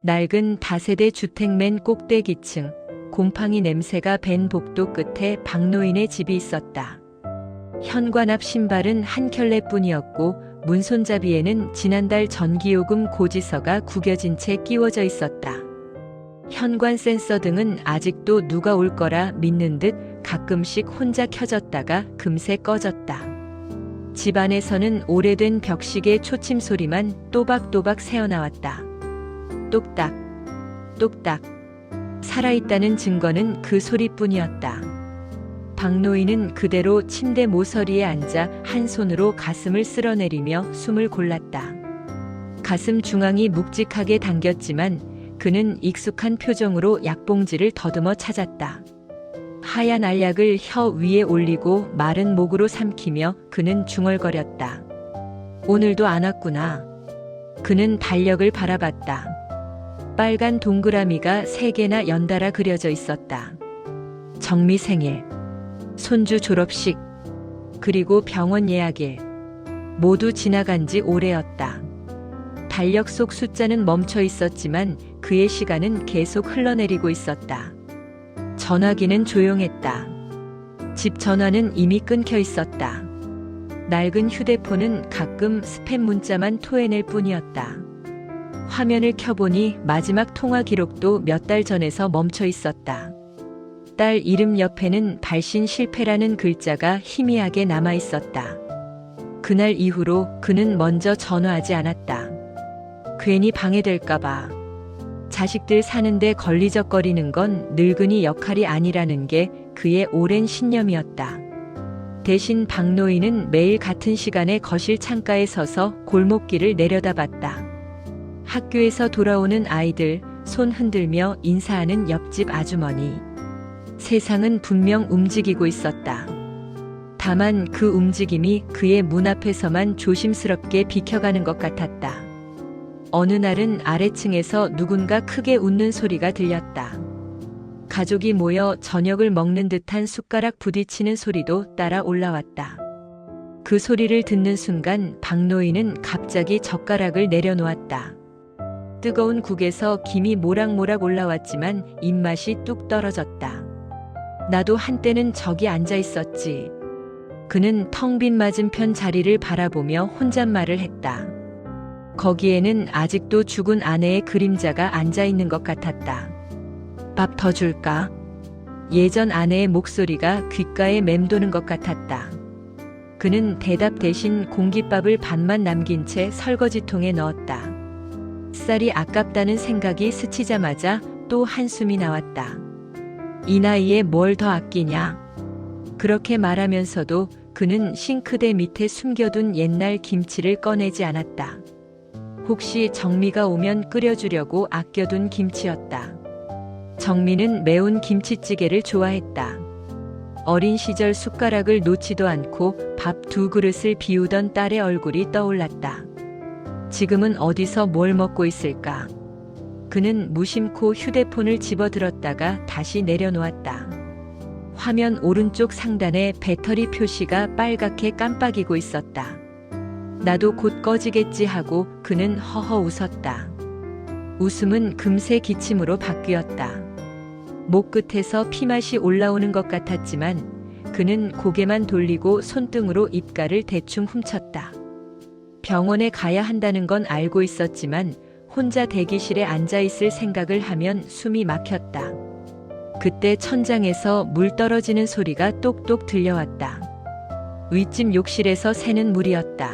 낡은 다세대 주택 맨 꼭대기층, 곰팡이 냄새가 밴 복도 끝에 박노인의 집이 있었다. 현관 앞 신발은 한 켤레뿐이었고 문손잡이에는 지난달 전기요금 고지서가 구겨진 채 끼워져 있었다. 현관 센서 등은 아직도 누가 올 거라 믿는 듯 가끔씩 혼자 켜졌다가 금세 꺼졌다. 집 안에서는 오래된 벽시계 초침 소리만 또박또박 새어나왔다. 똑딱, 똑딱. 살아있다는 증거는 그 소리뿐이었다. 박노인은 그대로 침대 모서리에 앉아 한 손으로 가슴을 쓸어내리며 숨을 골랐다. 가슴 중앙이 묵직하게 당겼지만 그는 익숙한 표정으로 약봉지를 더듬어 찾았다. 하얀 알약을 혀 위에 올리고 마른 목으로 삼키며 그는 중얼거렸다. 오늘도 안 왔구나. 그는 달력을 바라봤다. 빨간 동그라미가 3개나 연달아 그려져 있었다. 정미 생일, 손주 졸업식, 그리고 병원 예약일. 모두 지나간 지 오래였다. 달력 속 숫자는 멈춰 있었지만 그의 시간은 계속 흘러내리고 있었다. 전화기는 조용했다. 집 전화는 이미 끊겨 있었다. 낡은 휴대폰은 가끔 스팸 문자만 토해낼 뿐이었다. 화면을 켜보니 마지막 통화 기록도 몇 달 전에서 멈춰 있었다. 딸 이름 옆에는 발신 실패라는 글자가 희미하게 남아 있었다. 그날 이후로 그는 먼저 전화하지 않았다. 괜히 방해될까봐. 자식들 사는데 걸리적거리는 건 늙은이 역할이 아니라는 게 그의 오랜 신념이었다. 대신 박노인은 매일 같은 시간에 거실 창가에 서서 골목길을 내려다봤다. 학교에서 돌아오는 아이들, 손 흔들며 인사하는 옆집 아주머니. 세상은 분명 움직이고 있었다. 다만 그 움직임이 그의 문 앞에서만 조심스럽게 비켜가는 것 같았다. 어느 날은 아래층에서 누군가 크게 웃는 소리가 들렸다. 가족이 모여 저녁을 먹는 듯한 숟가락 부딪히는 소리도 따라 올라왔다. 그 소리를 듣는 순간 박노인은 갑자기 젓가락을 내려놓았다. 뜨거운 국에서 김이 모락모락 올라왔지만 입맛이 뚝 떨어졌다. 나도 한때는 저기 앉아 있었지. 그는 텅 빈 맞은편 자리를 바라보며 혼잣말을 했다. 거기에는 아직도 죽은 아내의 그림자가 앉아 있는 것 같았다. 밥 더 줄까? 예전 아내의 목소리가 귓가에 맴도는 것 같았다. 그는 대답 대신 공깃밥을 반만 남긴 채 설거지통에 넣었다. 쌀이 아깝다는 생각이 스치자마자 또 한숨이 나왔다. 이 나이에 뭘 더 아끼냐? 그렇게 말하면서도 그는 싱크대 밑에 숨겨둔 옛날 김치를 꺼내지 않았다. 혹시 정미가 오면 끓여주려고 아껴둔 김치였다. 정미는 매운 김치찌개를 좋아했다. 어린 시절 숟가락을 놓지도 않고 밥 2그릇을 비우던 딸의 얼굴이 떠올랐다. 지금은 어디서 뭘 먹고 있을까? 그는 무심코 휴대폰을 집어들었다가 다시 내려놓았다. 화면 오른쪽 상단에 배터리 표시가 빨갛게 깜빡이고 있었다. 나도 곧 꺼지겠지 하고 그는 허허 웃었다. 웃음은 금세 기침으로 바뀌었다. 목 끝에서 피맛이 올라오는 것 같았지만 그는 고개만 돌리고 손등으로 입가를 대충 훔쳤다. 병원에 가야 한다는 건 알고 있었지만 혼자 대기실에 앉아 있을 생각을 하면 숨이 막혔다. 그때 천장에서 물 떨어지는 소리가 똑똑 들려왔다. 윗집 욕실에서 새는 물이었다.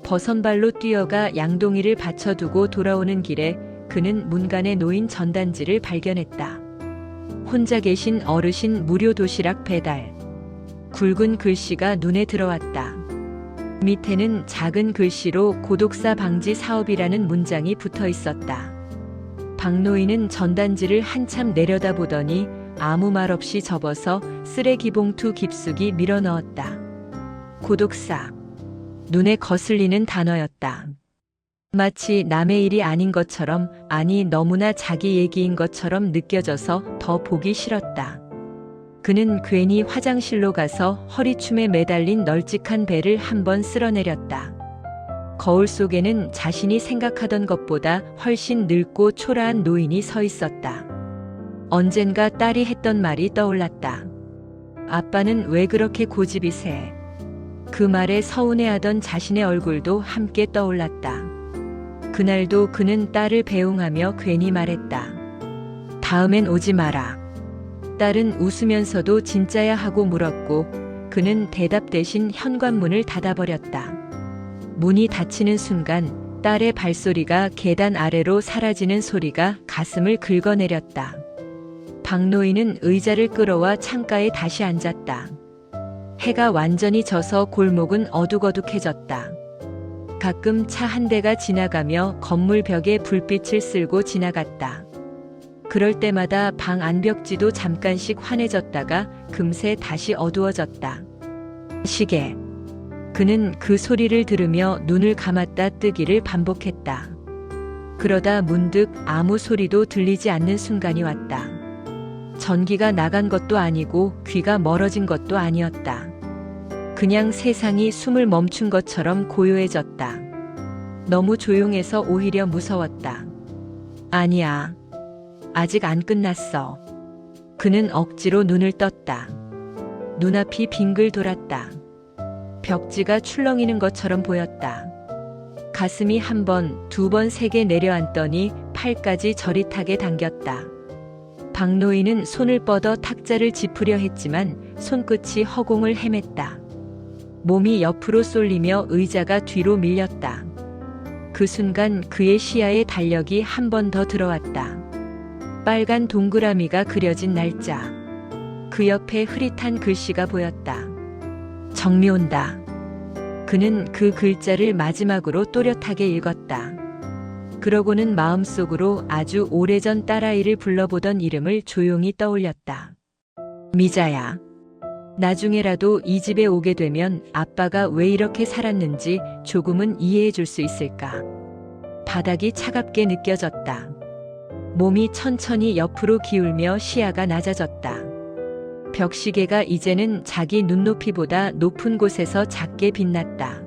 버선발로 뛰어가 양동이를 받쳐두고 돌아오는 길에 그는 문간에 놓인 전단지를 발견했다. 혼자 계신 어르신 무료 도시락 배달. 굵은 글씨가 눈에 들어왔다. 밑에는 작은 글씨로 고독사 방지 사업이라는 문장이 붙어 있었다. 박노인은 전단지를 한참 내려다보더니 아무 말 없이 접어서 쓰레기 봉투 깊숙이 밀어 넣었다. 고독사. 눈에 거슬리는 단어였다. 마치 남의 일이 아닌 것처럼, 아니 너무나 자기 얘기인 것처럼 느껴져서 더 보기 싫었다. 그는 괜히 화장실로 가서 허리춤에 매달린 널찍한 배를 한번 쓸어내렸다. 거울 속에는 자신이 생각하던 것보다 훨씬 늙고 초라한 노인이 서 있었다. 언젠가 딸이 했던 말이 떠올랐다. 아빠는 왜 그렇게 고집이 세? 그 말에 서운해하던 자신의 얼굴도 함께 떠올랐다. 그날도 그는 딸을 배웅하며 괜히 말했다. 다음엔 오지 마라. 딸은 웃으면서도 진짜야 하고 물었고 그는 대답 대신 현관문을 닫아버렸다. 문이 닫히는 순간 딸의 발소리가 계단 아래로 사라지는 소리가 가슴을 긁어내렸다. 박노인은 의자를 끌어와 창가에 다시 앉았다. 해가 완전히 져서 골목은 어둑어둑해졌다. 가끔 차 한 대가 지나가며 건물 벽에 불빛을 쓸고 지나갔다. 그럴 때마다 방 안벽지도 잠깐씩 환해졌다가 금세 다시 어두워졌다. 시계. 그는 그 소리를 들으며 눈을 감았다 뜨기를 반복했다. 그러다 문득 아무 소리도 들리지 않는 순간이 왔다. 전기가 나간 것도 아니고 귀가 멀어진 것도 아니었다. 그냥 세상이 숨을 멈춘 것처럼 고요해졌다. 너무 조용해서 오히려 무서웠다. 아니야. 아직 안 끝났어. 그는 억지로 눈을 떴다. 눈앞이 빙글 돌았다. 벽지가 출렁이는 것처럼 보였다. 가슴이 한 번, 두 번 세게 내려앉더니 팔까지 저릿하게 당겼다. 박노인은 손을 뻗어 탁자를 짚으려 했지만 손끝이 허공을 헤맸다. 몸이 옆으로 쏠리며 의자가 뒤로 밀렸다. 그 순간 그의 시야에 달력이 한 번 더 들어왔다. 빨간 동그라미가 그려진 날짜. 그 옆에 흐릿한 글씨가 보였다. 정미 온다. 그는 그 글자를 마지막으로 또렷하게 읽었다. 그러고는 마음속으로 아주 오래전 딸아이를 불러보던 이름을 조용히 떠올렸다. 미자야. 나중에라도 이 집에 오게 되면 아빠가 왜 이렇게 살았는지 조금은 이해해 줄 수 있을까? 바닥이 차갑게 느껴졌다. 몸이 천천히 옆으로 기울며 시야가 낮아졌다. 벽시계가 이제는 자기 눈높이보다 높은 곳에서 작게 빛났다.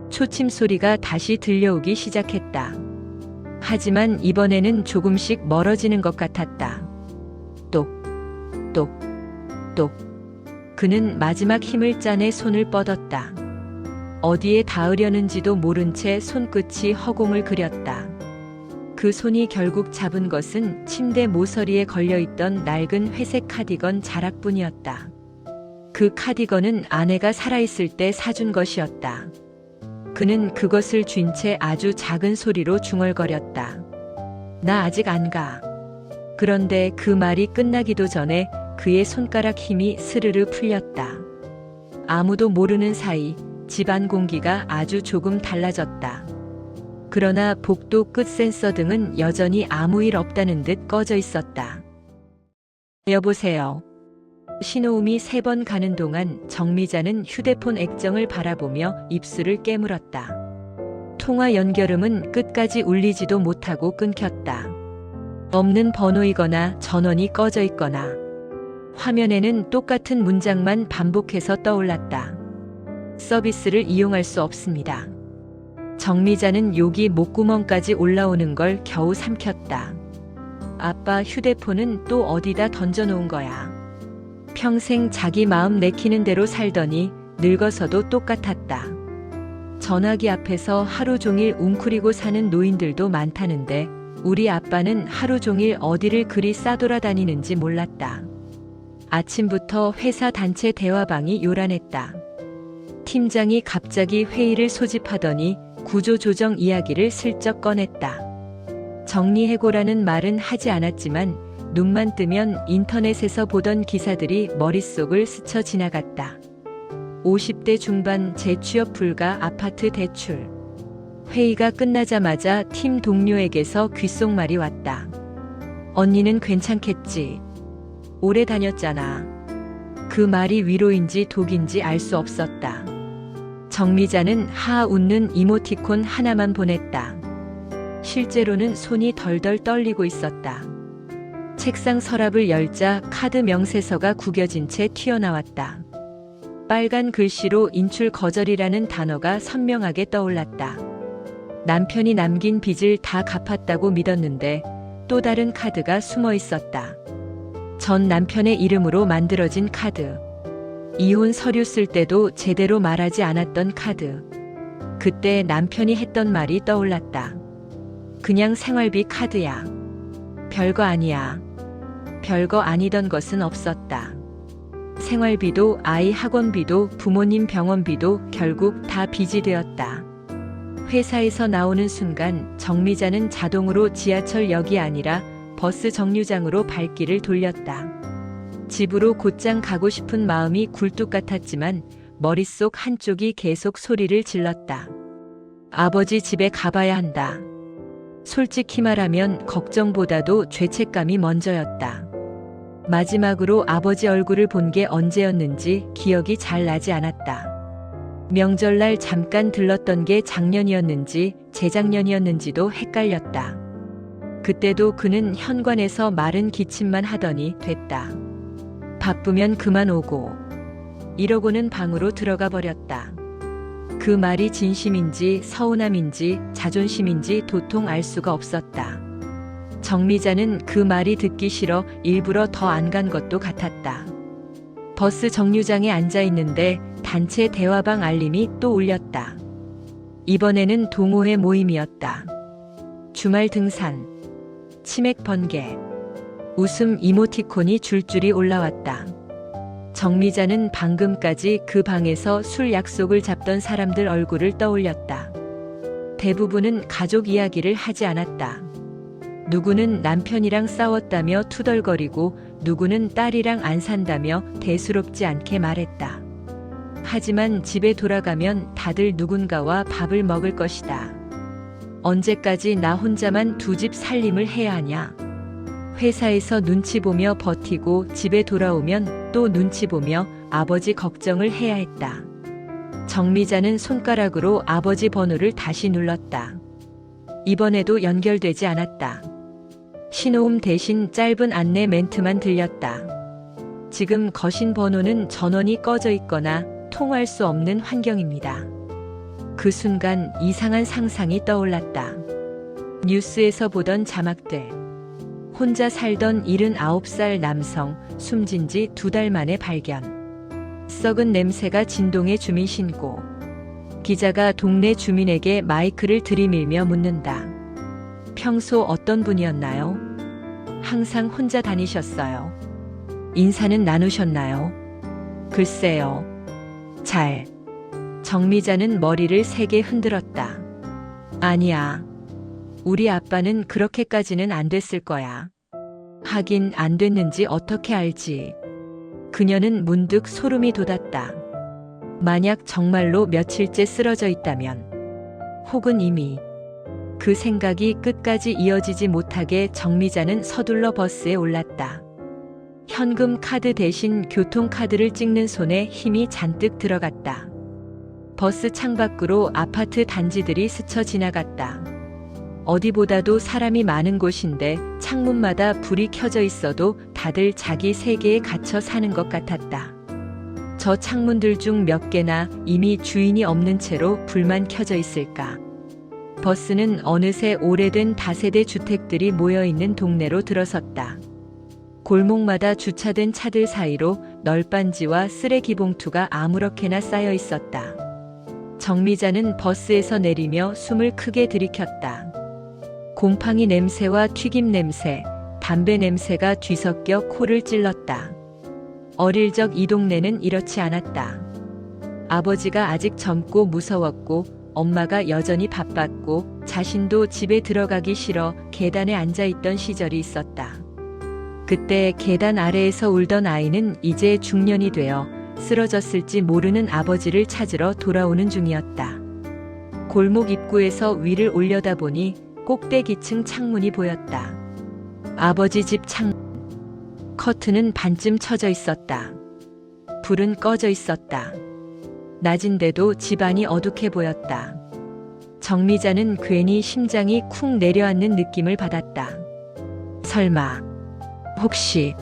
초침 소리가 다시 들려오기 시작했다. 하지만 이번에는 조금씩 멀어지는 것 같았다. 똑, 똑, 똑. 그는 마지막 힘을 짜내 손을 뻗었다. 어디에 닿으려는지도 모른 채 손끝이 허공을 그렸다. 그 손이 결국 잡은 것은 침대 모서리에 걸려있던 낡은 회색 카디건 자락뿐이었다. 그 카디건은 아내가 살아있을 때 사준 것이었다. 그는 그것을 쥔 채 아주 작은 소리로 중얼거렸다. 나 아직 안 가. 그런데 그 말이 끝나기도 전에 그의 손가락 힘이 스르르 풀렸다. 아무도 모르는 사이 집안 공기가 아주 조금 달라졌다. 그러나 복도 끝 센서 등은 여전히 아무 일 없다는 듯 꺼져 있었다. 여보세요. 신호음이 3번 가는 동안 정미자는 휴대폰 액정을 바라보며 입술을 깨물었다. 통화 연결음은 끝까지 울리지도 못하고 끊겼다. 없는 번호이거나 전원이 꺼져 있거나 화면에는 똑같은 문장만 반복해서 떠올랐다. 서비스를 이용할 수 없습니다. 정미자는 욕이 목구멍까지 올라오는 걸 겨우 삼켰다. 아빠 휴대폰은 또 어디다 던져놓은 거야. 평생 자기 마음 내키는 대로 살더니 늙어서도 똑같았다. 전화기 앞에서 하루 종일 웅크리고 사는 노인들도 많다는데 우리 아빠는 하루 종일 어디를 그리 싸돌아다니는지 몰랐다. 아침부터 회사 단체 대화방이 요란했다. 팀장이 갑자기 회의를 소집하더니 구조조정 이야기를 슬쩍 꺼냈다. 정리해고라는 말은 하지 않았지만 눈만 뜨면 인터넷에서 보던 기사들이 머릿속을 스쳐 지나갔다. 50대 중반 재취업 불가 아파트 대출. 회의가 끝나자마자 팀 동료에게서 귓속말이 왔다. 언니는 괜찮겠지. 오래 다녔잖아. 그 말이 위로인지 독인지 알 수 없었다. 정미자는 하하 웃는 이모티콘 하나만 보냈다. 실제로는 손이 덜덜 떨리고 있었다. 책상 서랍을 열자 카드 명세서가 구겨진 채 튀어나왔다. 빨간 글씨로 인출 거절이라는 단어가 선명하게 떠올랐다. 남편이 남긴 빚을 다 갚았다고 믿었는데 또 다른 카드가 숨어 있었다. 전 남편의 이름으로 만들어진 카드. 이혼 서류 쓸 때도 제대로 말하지 않았던 카드. 그때 남편이 했던 말이 떠올랐다. 그냥 생활비 카드야. 별거 아니야. 별거 아니던 것은 없었다. 생활비도 아이 학원비도 부모님 병원비도 결국 다 빚이 되었다. 회사에서 나오는 순간 정미자는 자동으로 지하철역이 아니라 버스 정류장으로 발길을 돌렸다. 집으로 곧장 가고 싶은 마음이 굴뚝 같았지만 머릿속 한쪽이 계속 소리를 질렀다. 아버지 집에 가봐야 한다. 솔직히 말하면 걱정보다도 죄책감이 먼저였다. 마지막으로 아버지 얼굴을 본 게 언제였는지 기억이 잘 나지 않았다. 명절날 잠깐 들렀던 게 작년이었는지 재작년이었는지도 헷갈렸다. 그때도 그는 현관에서 마른 기침만 하더니 됐다. 바쁘면 그만 오고. 이러고는 방으로 들어가 버렸다. 그 말이 진심인지 서운함인지 자존심인지 도통 알 수가 없었다. 정미자는 그 말이 듣기 싫어 일부러 더 안 간 것도 같았다. 버스 정류장에 앉아 있는데 단체 대화방 알림이 또 울렸다. 이번에는 동호회 모임이었다. 주말 등산, 치맥 번개, 웃음 이모티콘이 줄줄이 올라왔다. 정미자는 방금까지 그 방에서 술 약속을 잡던 사람들 얼굴을 떠올렸다. 대부분은 가족 이야기를 하지 않았다. 누구는 남편이랑 싸웠다며 투덜거리고 누구는 딸이랑 안 산다며 대수롭지 않게 말했다. 하지만 집에 돌아가면 다들 누군가와 밥을 먹을 것이다. 언제까지 나 혼자만 두 집 살림을 해야 하냐. 회사에서 눈치 보며 버티고 집에 돌아오면 또 눈치 보며 아버지 걱정을 해야 했다. 정미자는 손가락으로 아버지 번호를 다시 눌렀다. 이번에도 연결되지 않았다. 신호음 대신 짧은 안내 멘트만 들렸다. 지금 거신 번호는 전원이 꺼져 있거나 통화할 수 없는 환경입니다. 그 순간 이상한 상상이 떠올랐다. 뉴스에서 보던 자막들. 혼자 살던 79살 남성 숨진 지 2달 만에 발견. 썩은 냄새가 진동의 주민 신고. 기자가 동네 주민에게 마이크를 들이밀며 묻는다. 평소 어떤 분이었나요? 항상 혼자 다니셨어요. 인사는 나누셨나요? 글쎄요. 잘. 정미자는 머리를 세게 흔들었다. 아니야. 우리 아빠는 그렇게까지는 안 됐을 거야. 하긴 안 됐는지 어떻게 알지. 그녀는 문득 소름이 돋았다. 만약 정말로 며칠째 쓰러져 있다면, 혹은 이미 그 생각이 끝까지 이어지지 못하게 정미자는 서둘러 버스에 올랐다. 현금 카드 대신 교통카드를 찍는 손에 힘이 잔뜩 들어갔다. 버스 창밖으로 아파트 단지들이 스쳐 지나갔다. 어디보다도 사람이 많은 곳인데 창문마다 불이 켜져 있어도 다들 자기 세계에 갇혀 사는 것 같았다. 저 창문들 중 몇 개나 이미 주인이 없는 채로 불만 켜져 있을까. 버스는 어느새 오래된 다세대 주택들이 모여있는 동네로 들어섰다. 골목마다 주차된 차들 사이로 널빤지와 쓰레기 봉투가 아무렇게나 쌓여 있었다. 정미자는 버스에서 내리며 숨을 크게 들이켰다. 곰팡이 냄새와 튀김 냄새, 담배 냄새가 뒤섞여 코를 찔렀다. 어릴 적 이 동네는 이렇지 않았다. 아버지가 아직 젊고 무서웠고 엄마가 여전히 바빴고 자신도 집에 들어가기 싫어 계단에 앉아있던 시절이 있었다. 그때 계단 아래에서 울던 아이는 이제 중년이 되어 쓰러졌을지 모르는 아버지를 찾으러 돌아오는 중이었다. 골목 입구에서 위를 올려다보니 꼭대기층 창문이 보였다. 아버지 집 창문. 커튼은 반쯤 쳐져 있었다. 불은 꺼져 있었다. 낮인데도 집안이 어둑해 보였다. 정미자는 괜히 심장이 쿵 내려앉는 느낌을 받았다. 설마, 혹시.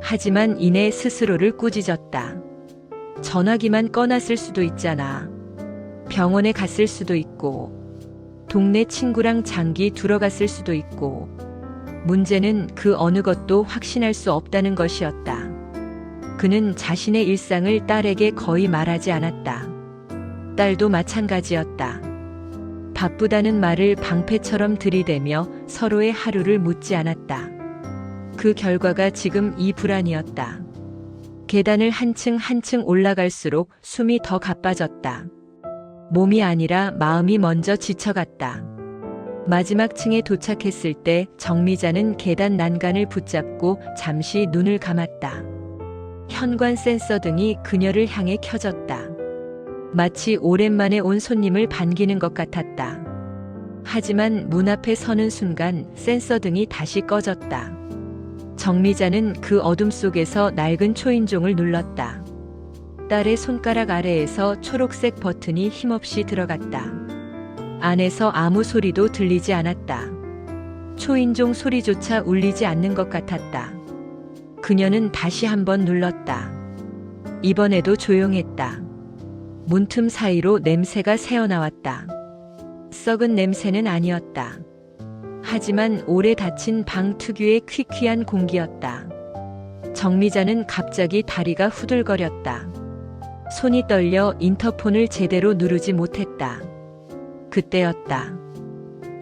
하지만 이내 스스로를 꾸짖었다. 전화기만 꺼놨을 수도 있잖아. 병원에 갔을 수도 있고. 동네 친구랑 장기 들어갔을 수도 있고, 문제는 그 어느 것도 확신할 수 없다는 것이었다. 그는 자신의 일상을 딸에게 거의 말하지 않았다. 딸도 마찬가지였다. 바쁘다는 말을 방패처럼 들이대며 서로의 하루를 묻지 않았다. 그 결과가 지금 이 불안이었다. 계단을 한층 한층 올라갈수록 숨이 더 가빠졌다. 몸이 아니라 마음이 먼저 지쳐갔다. 마지막 층에 도착했을 때 정미자는 계단 난간을 붙잡고 잠시 눈을 감았다. 현관 센서 등이 그녀를 향해 켜졌다. 마치 오랜만에 온 손님을 반기는 것 같았다. 하지만 문 앞에 서는 순간 센서 등이 다시 꺼졌다. 정미자는 그 어둠 속에서 낡은 초인종을 눌렀다. 딸의 손가락 아래에서 초록색 버튼이 힘없이 들어갔다. 안에서 아무 소리도 들리지 않았다. 초인종 소리조차 울리지 않는 것 같았다. 그녀는 다시 한번 눌렀다. 이번에도 조용했다. 문틈 사이로 냄새가 새어나왔다. 썩은 냄새는 아니었다. 하지만 오래 닫힌 방 특유의 퀴퀴한 공기였다. 정미자는 갑자기 다리가 후들거렸다. 손이 떨려 인터폰을 제대로 누르지 못했다. 그때였다.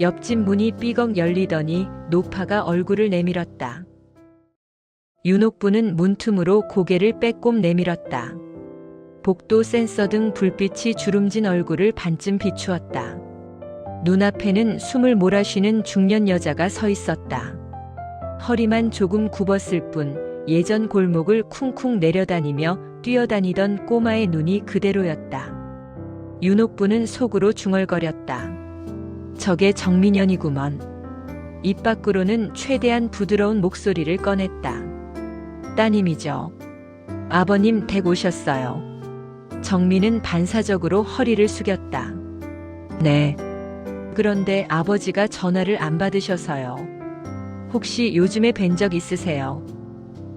옆집 문이 삐걱 열리더니 노파가 얼굴을 내밀었다. 윤옥부는 문틈으로 고개를 빼꼼 내밀었다. 복도 센서 등 불빛이 주름진 얼굴을 반쯤 비추었다. 눈앞에는 숨을 몰아쉬는 중년 여자가 서 있었다. 허리만 조금 굽었을 뿐 예전 골목을 쿵쿵 내려다니며 뛰어다니던 꼬마의 눈이 그대로였다. 윤옥부는 속으로 중얼거렸다. 저게 정민연이구먼. 입 밖으로는 최대한 부드러운 목소리를 꺼냈다. 따님이죠. 아버님 댁 오셨어요. 정민은 반사적으로 허리를 숙였다. 네. 그런데 아버지가 전화를 안 받으셔서요. 혹시 요즘에 뵌 적 있으세요?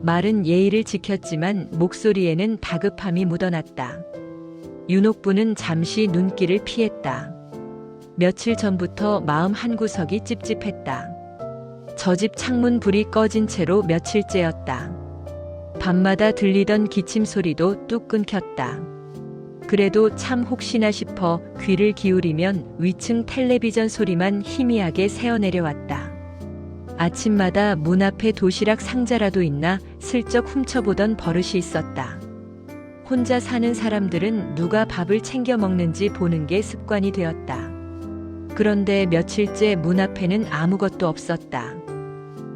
말은 예의를 지켰지만 목소리에는 다급함이 묻어났다. 윤옥부는 잠시 눈길을 피했다. 며칠 전부터 마음 한구석이 찝찝했다. 저 집 창문 불이 꺼진 채로 며칠째였다. 밤마다 들리던 기침 소리도 뚝 끊겼다. 그래도 참 혹시나 싶어 귀를 기울이면 위층 텔레비전 소리만 희미하게 새어내려왔다. 아침마다 문 앞에 도시락 상자라도 있나 슬쩍 훔쳐보던 버릇이 있었다. 혼자 사는 사람들은 누가 밥을 챙겨 먹는지 보는 게 습관이 되었다. 그런데 며칠째 문 앞에는 아무것도 없었다.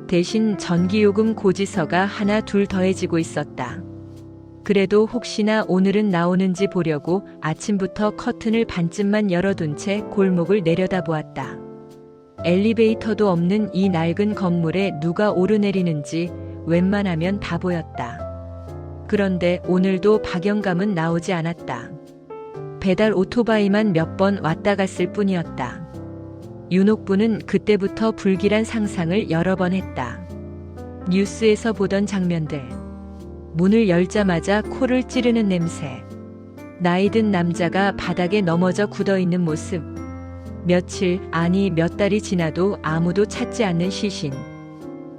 대신 전기요금 고지서가 하나 둘 더해지고 있었다. 그래도 혹시나 오늘은 나오는지 보려고 아침부터 커튼을 반쯤만 열어둔 채 골목을 내려다보았다. 엘리베이터도 없는 이 낡은 건물에 누가 오르내리는지 웬만하면 다 보였다. 그런데 오늘도 박영감은 나오지 않았다. 배달 오토바이만 몇 번 왔다 갔을 뿐이었다. 윤옥부는 그때부터 불길한 상상을 여러 번 했다. 뉴스에서 보던 장면들. 문을 열자마자 코를 찌르는 냄새. 나이든 남자가 바닥에 넘어져 굳어있는 모습. 며칠, 아니 몇 달이 지나도 아무도 찾지 않는 시신.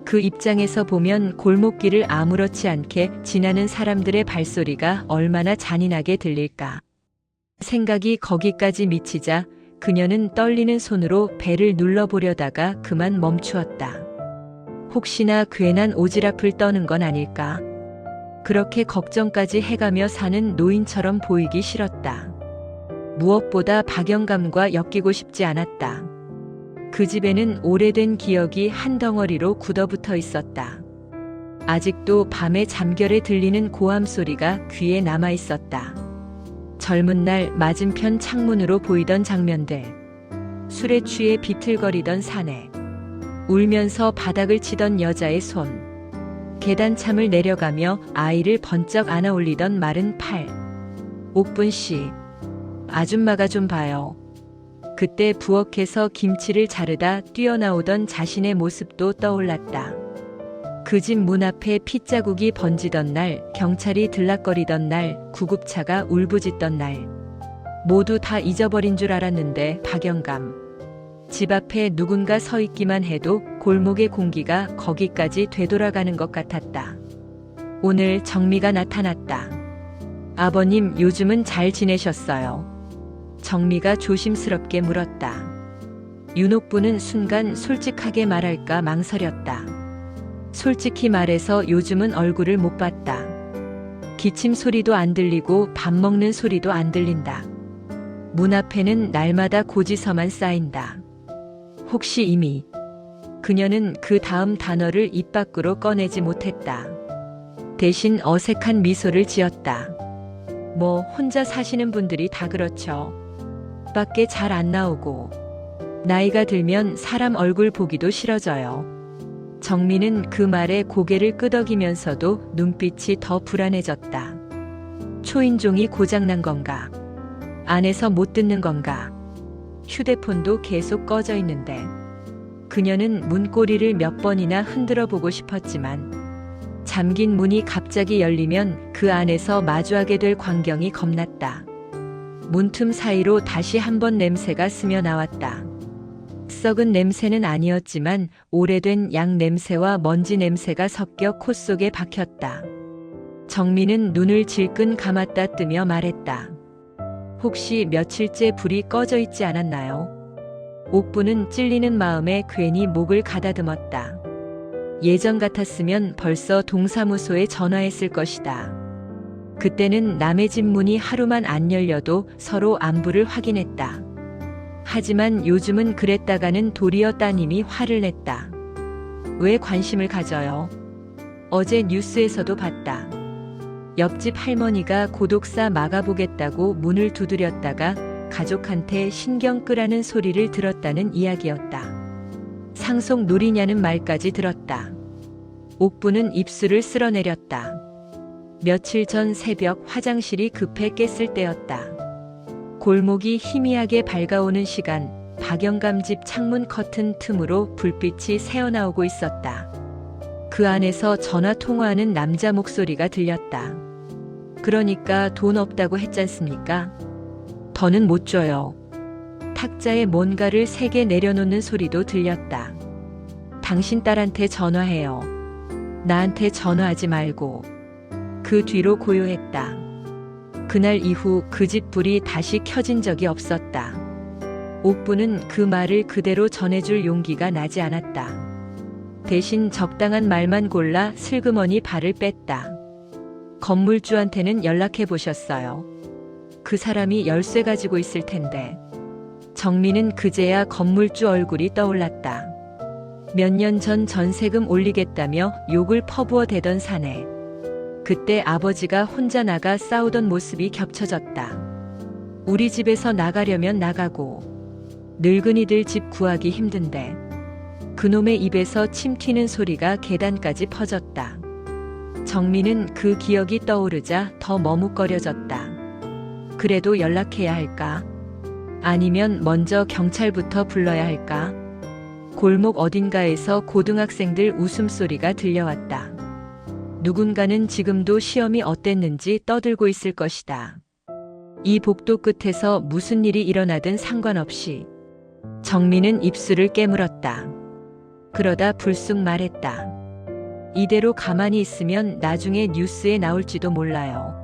그 입장에서 보면 골목길을 아무렇지 않게 지나는 사람들의 발소리가 얼마나 잔인하게 들릴까. 생각이 거기까지 미치자 그녀는 떨리는 손으로 배를 눌러보려다가 그만 멈추었다. 혹시나 괜한 오지랖을 떠는 건 아닐까. 그렇게 걱정까지 해가며 사는 노인처럼 보이기 싫었다. 무엇보다 박영감과 엮이고 싶지 않았다. 그 집에는 오래된 기억이 한 덩어리로 굳어붙어 있었다. 아직도 밤에 잠결에 들리는 고함 소리가 귀에 남아 있었다. 젊은 날 맞은편 창문으로 보이던 장면들. 술에 취해 비틀거리던 사내. 울면서 바닥을 치던 여자의 손. 계단참을 내려가며 아이를 번쩍 안아 올리던 마른 팔. 옥분 씨. 아줌마가 좀 봐요. 그때 부엌에서 김치를 자르다 뛰어나오던 자신의 모습도 떠올랐다. 그 집 문 앞에 핏자국이 번지던 날, 경찰이 들락거리던 날, 구급차가 울부짖던 날. 모두 다 잊어버린 줄 알았는데 박영감. 집 앞에 누군가 서 있기만 해도 골목의 공기가 거기까지 되돌아가는 것 같았다. 오늘 정미가 나타났다. 아버님, 요즘은 잘 지내셨어요? 정미가 조심스럽게 물었다. 윤옥부는 순간 솔직하게 말할까 망설였다. 솔직히 말해서 요즘은 얼굴을 못 봤다. 기침 소리도 안 들리고 밥 먹는 소리도 안 들린다. 문 앞에는 날마다 고지서만 쌓인다. 혹시 이미. 그녀는 그 다음 단어를 입 밖으로 꺼내지 못했다. 대신 어색한 미소를 지었다. 뭐 혼자 사시는 분들이 다 그렇죠. 밖에 잘 안 나오고. 나이가 들면 사람 얼굴 보기도 싫어져요. 정미는 그 말에 고개를 끄덕이면서도 눈빛이 더 불안해졌다. 초인종이 고장난 건가? 안에서 못 듣는 건가? 휴대폰도 계속 꺼져 있는데. 그녀는 문고리를 몇 번이나 흔들어 보고 싶었지만 잠긴 문이 갑자기 열리면 그 안에서 마주하게 될 광경이 겁났다. 문틈 사이로 다시 한번 냄새가 스며 나왔다. 썩은 냄새는 아니었지만 오래된 양 냄새와 먼지 냄새가 섞여 코 속에 박혔다. 정미는 눈을 질끈 감았다 뜨며 말했다. 혹시 며칠째 불이 꺼져 있지 않았나요? 옥부는 찔리는 마음에 괜히 목을 가다듬었다. 예전 같았으면 벌써 동사무소에 전화했을 것이다. 그때는 남의 집 문이 하루만 안 열려도 서로 안부를 확인했다. 하지만 요즘은 그랬다가는 도리어 따님이 화를 냈다. 왜 관심을 가져요? 어제 뉴스에서도 봤다. 옆집 할머니가 고독사 막아보겠다고 문을 두드렸다가 가족한테 신경 끄라는 소리를 들었다는 이야기였다. 상속 노리냐는 말까지 들었다. 옥부는 입술을 쓸어내렸다. 며칠 전 새벽 화장실이 급해 깼을 때였다. 골목이 희미하게 밝아오는 시간, 박영감 집 창문 커튼 틈으로 불빛이 새어나오고 있었다. 그 안에서 전화 통화하는 남자 목소리가 들렸다. 그러니까 돈 없다고 했잖습니까? 더는 못 줘요. 탁자에 뭔가를 세게 내려놓는 소리도 들렸다. 당신 딸한테 전화해요. 나한테 전화하지 말고. 그 뒤로 고요했다. 그날 이후 그 집 불이 다시 켜진 적이 없었다. 옥부는 그 말을 그대로 전해줄 용기가 나지 않았다. 대신 적당한 말만 골라 슬그머니 발을 뺐다. 건물주한테는 연락해 보셨어요. 그 사람이 열쇠 가지고 있을 텐데. 정미는 그제야 건물주 얼굴이 떠올랐다. 몇 년 전 전세금 올리겠다며 욕을 퍼부어 대던 사내. 그때 아버지가 혼자 나가 싸우던 모습이 겹쳐졌다. 우리 집에서 나가려면 나가고 늙은이들 집 구하기 힘든데. 그놈의 입에서 침 튀는 소리가 계단까지 퍼졌다. 정미는 그 기억이 떠오르자 더 머뭇거려졌다. 그래도 연락해야 할까? 아니면 먼저 경찰부터 불러야 할까? 골목 어딘가에서 고등학생들 웃음소리가 들려왔다. 누군가는 지금도 시험이 어땠는지 떠들고 있을 것이다. 이 복도 끝에서 무슨 일이 일어나든 상관없이 정미는 입술을 깨물었다. 그러다 불쑥 말했다. 이대로 가만히 있으면 나중에 뉴스에 나올지도 몰라요.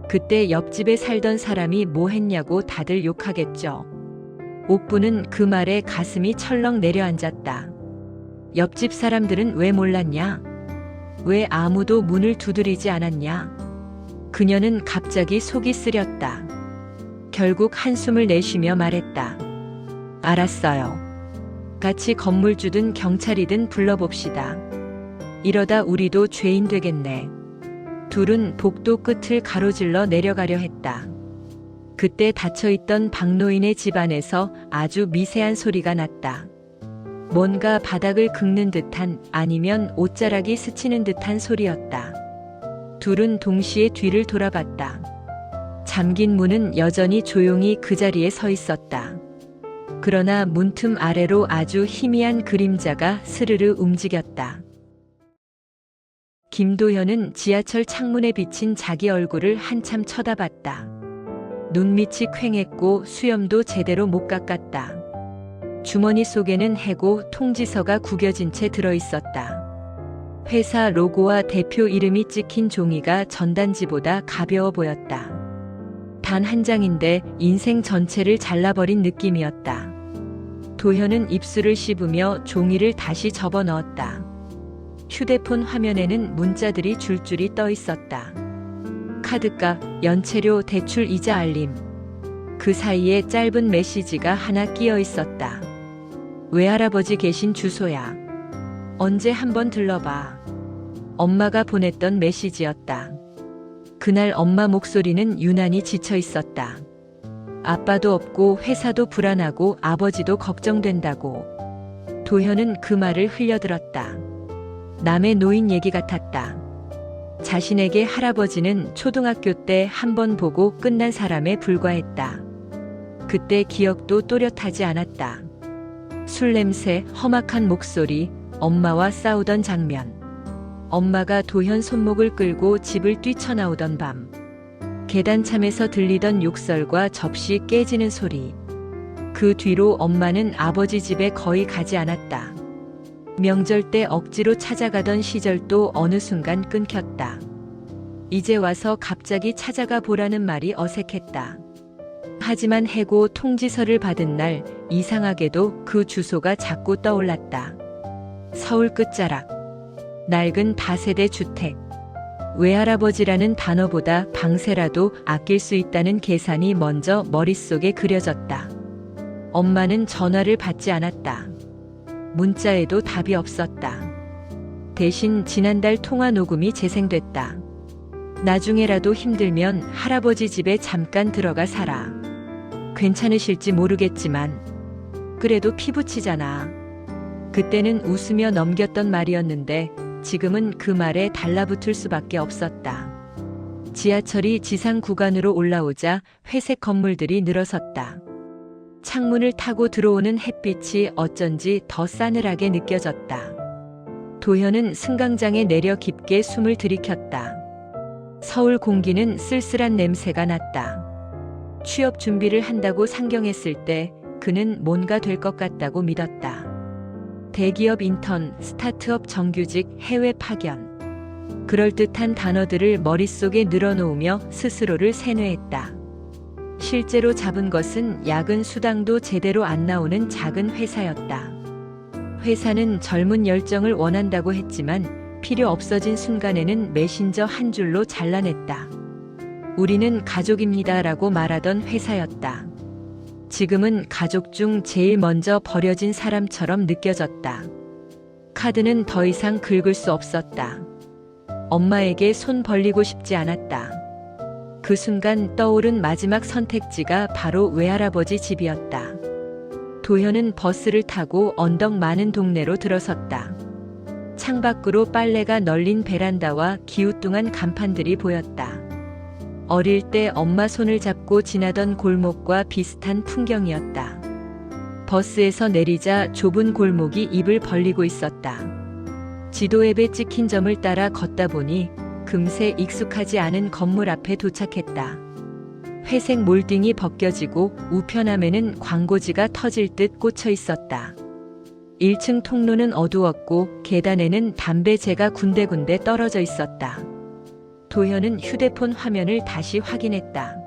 그때 옆집에 살던 사람이 뭐 했냐고 다들 욕하겠죠. 옥부는 그 말에 가슴이 철렁 내려앉았다. 옆집 사람들은 왜 몰랐냐? 왜 아무도 문을 두드리지 않았냐? 그녀는 갑자기 속이 쓰렸다. 결국 한숨을 내쉬며 말했다. 알았어요. 같이 건물주든 경찰이든 불러봅시다. 이러다 우리도 죄인 되겠네. 둘은 복도 끝을 가로질러 내려가려 했다. 그때 닫혀있던 박노인의 집 안에서 아주 미세한 소리가 났다. 뭔가 바닥을 긁는 듯한 아니면 옷자락이 스치는 듯한 소리였다. 둘은 동시에 뒤를 돌아봤다. 잠긴 문은 여전히 조용히 그 자리에 서 있었다. 그러나 문틈 아래로 아주 희미한 그림자가 스르르 움직였다. 김도현은 지하철 창문에 비친 자기 얼굴을 한참 쳐다봤다. 눈밑이 퀭했고 수염도 제대로 못 깎았다. 주머니 속에는 해고 통지서가 구겨진 채 들어있었다. 회사 로고와 대표 이름이 찍힌 종이가 전단지보다 가벼워 보였다. 단 한 장인데 인생 전체를 잘라버린 느낌이었다. 도현은 입술을 씹으며 종이를 다시 접어 넣었다. 휴대폰 화면에는 문자들이 줄줄이 떠 있었다. 카드값, 연체료, 대출 이자 알림. 그 사이에 짧은 메시지가 하나 끼어 있었다. 외할아버지 계신 주소야. 언제 한번 들러봐. 엄마가 보냈던 메시지였다. 그날 엄마 목소리는 유난히 지쳐 있었다. 아빠도 없고 회사도 불안하고 아버지도 걱정된다고. 도현은 그 말을 흘려들었다. 남의 노인 얘기 같았다. 자신에게 할아버지는 초등학교 때 한 번 보고 끝난 사람에 불과했다. 그때 기억도 또렷하지 않았다. 술 냄새, 험악한 목소리, 엄마와 싸우던 장면. 엄마가 도현 손목을 끌고 집을 뛰쳐나오던 밤. 계단참에서 들리던 욕설과 접시 깨지는 소리. 그 뒤로 엄마는 아버지 집에 거의 가지 않았다. 명절 때 억지로 찾아가던 시절도 어느 순간 끊겼다. 이제 와서 갑자기 찾아가 보라는 말이 어색했다. 하지만 해고 통지서를 받은 날 이상하게도 그 주소가 자꾸 떠올랐다. 서울 끝자락. 낡은 다세대 주택. 외할아버지라는 단어보다 방세라도 아낄 수 있다는 계산이 먼저 머릿속에 그려졌다. 엄마는 전화를 받지 않았다. 문자에도 답이 없었다. 대신 지난달 통화 녹음이 재생됐다. 나중에라도 힘들면 할아버지 집에 잠깐 들어가 살아. 괜찮으실지 모르겠지만 그래도 피부치잖아. 그때는 웃으며 넘겼던 말이었는데 지금은 그 말에 달라붙을 수밖에 없었다. 지하철이 지상 구간으로 올라오자 회색 건물들이 늘어섰다. 창문을 타고 들어오는 햇빛이 어쩐지 더 싸늘하게 느껴졌다. 도현은 승강장에 내려 깊게 숨을 들이켰다. 서울 공기는 쓸쓸한 냄새가 났다. 취업 준비를 한다고 상경했을 때 그는 뭔가 될 것 같다고 믿었다. 대기업 인턴, 스타트업 정규직, 해외 파견. 그럴듯한 단어들을 머릿속에 늘어놓으며 스스로를 세뇌했다. 실제로 잡은 것은 야근 수당도 제대로 안 나오는 작은 회사였다. 회사는 젊은 열정을 원한다고 했지만 필요 없어진 순간에는 메신저 한 줄로 잘라냈다. 우리는 가족입니다라고 말하던 회사였다. 지금은 가족 중 제일 먼저 버려진 사람처럼 느껴졌다. 카드는 더 이상 긁을 수 없었다. 엄마에게 손 벌리고 싶지 않았다. 그 순간 떠오른 마지막 선택지가 바로 외할아버지 집이었다. 도현은 버스를 타고 언덕 많은 동네로 들어섰다. 창밖으로 빨래가 널린 베란다와 기우뚱한 간판들이 보였다. 어릴 때 엄마 손을 잡고 지나던 골목과 비슷한 풍경이었다. 버스에서 내리자 좁은 골목이 입을 벌리고 있었다. 지도 앱에 찍힌 점을 따라 걷다 보니 금세 익숙하지 않은 건물 앞에 도착했다. 회색 몰딩이 벗겨지고 우편함에는 광고지가 터질 듯 꽂혀 있었다. 1층 통로는 어두웠고 계단에는 담배재가 군데군데 떨어져 있었다. 도현은 휴대폰 화면을 다시 확인했다.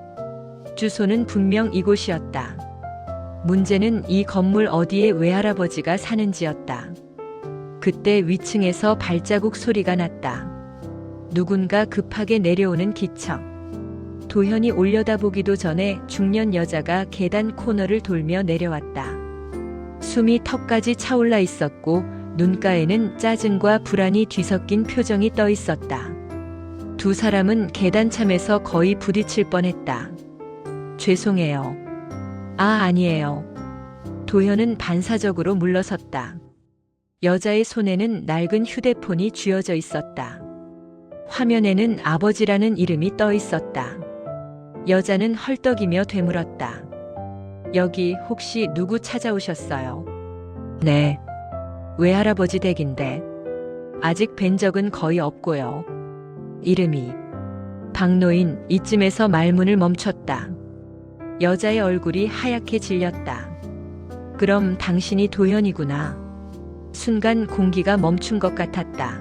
주소는 분명 이곳이었다. 문제는 이 건물 어디에 외할아버지가 사는지였다. 그때 위층에서 발자국 소리가 났다. 누군가 급하게 내려오는 기척. 도현이 올려다보기도 전에 중년 여자가 계단 코너를 돌며 내려왔다. 숨이 턱까지 차올라 있었고 눈가에는 짜증과 불안이 뒤섞인 표정이 떠 있었다. 두 사람은 계단참에서 거의 부딪힐 뻔했다. 죄송해요. 아니에요. 도현은 반사적으로 물러섰다. 여자의 손에는 낡은 휴대폰이 쥐어져 있었다. 화면에는 아버지라는 이름이 떠 있었다. 여자는 헐떡이며 되물었다. 여기 혹시 누구 찾아오셨어요? 네. 외할아버지 댁인데. 아직 뵌 적은 거의 없고요. 이름이. 박노인. 이쯤에서 말문을 멈췄다. 여자의 얼굴이 하얗게 질렸다. 그럼 당신이 도현이구나. 순간 공기가 멈춘 것 같았다.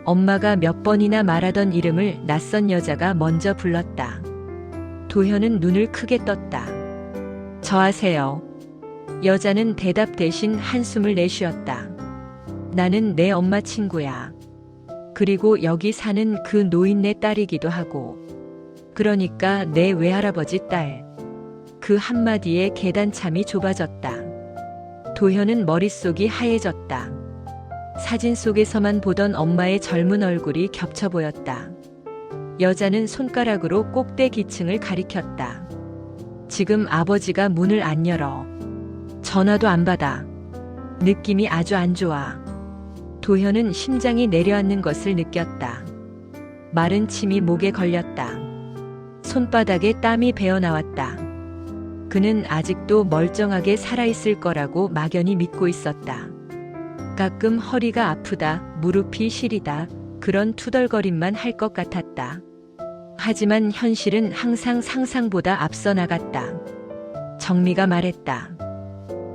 엄마가 몇 번이나 말하던 이름을 낯선 여자가 먼저 불렀다. 도현은 눈을 크게 떴다. 저 아세요? 여자는 대답 대신 한숨을 내쉬었다. 나는 내 엄마 친구야. 그리고 여기 사는 그 노인네 딸이기도 하고. 그러니까 내 외할아버지 딸. 그 한마디에 계단참이 좁아졌다. 도현은 머릿속이 하얘졌다. 사진 속에서만 보던 엄마의 젊은 얼굴이 겹쳐 보였다. 여자는 손가락으로 꼭대기층을 가리켰다. 지금 아버지가 문을 안 열어. 전화도 안 받아. 느낌이 아주 안 좋아. 도현은 심장이 내려앉는 것을 느꼈다. 마른 침이 목에 걸렸다. 손바닥에 땀이 배어나왔다. 그는 아직도 멀쩡하게 살아있을 거라고 막연히 믿고 있었다. 가끔 허리가 아프다, 무릎이 시리다, 그런 투덜거림만 할 것 같았다. 하지만 현실은 항상 상상보다 앞서 나갔다. 정미가 말했다.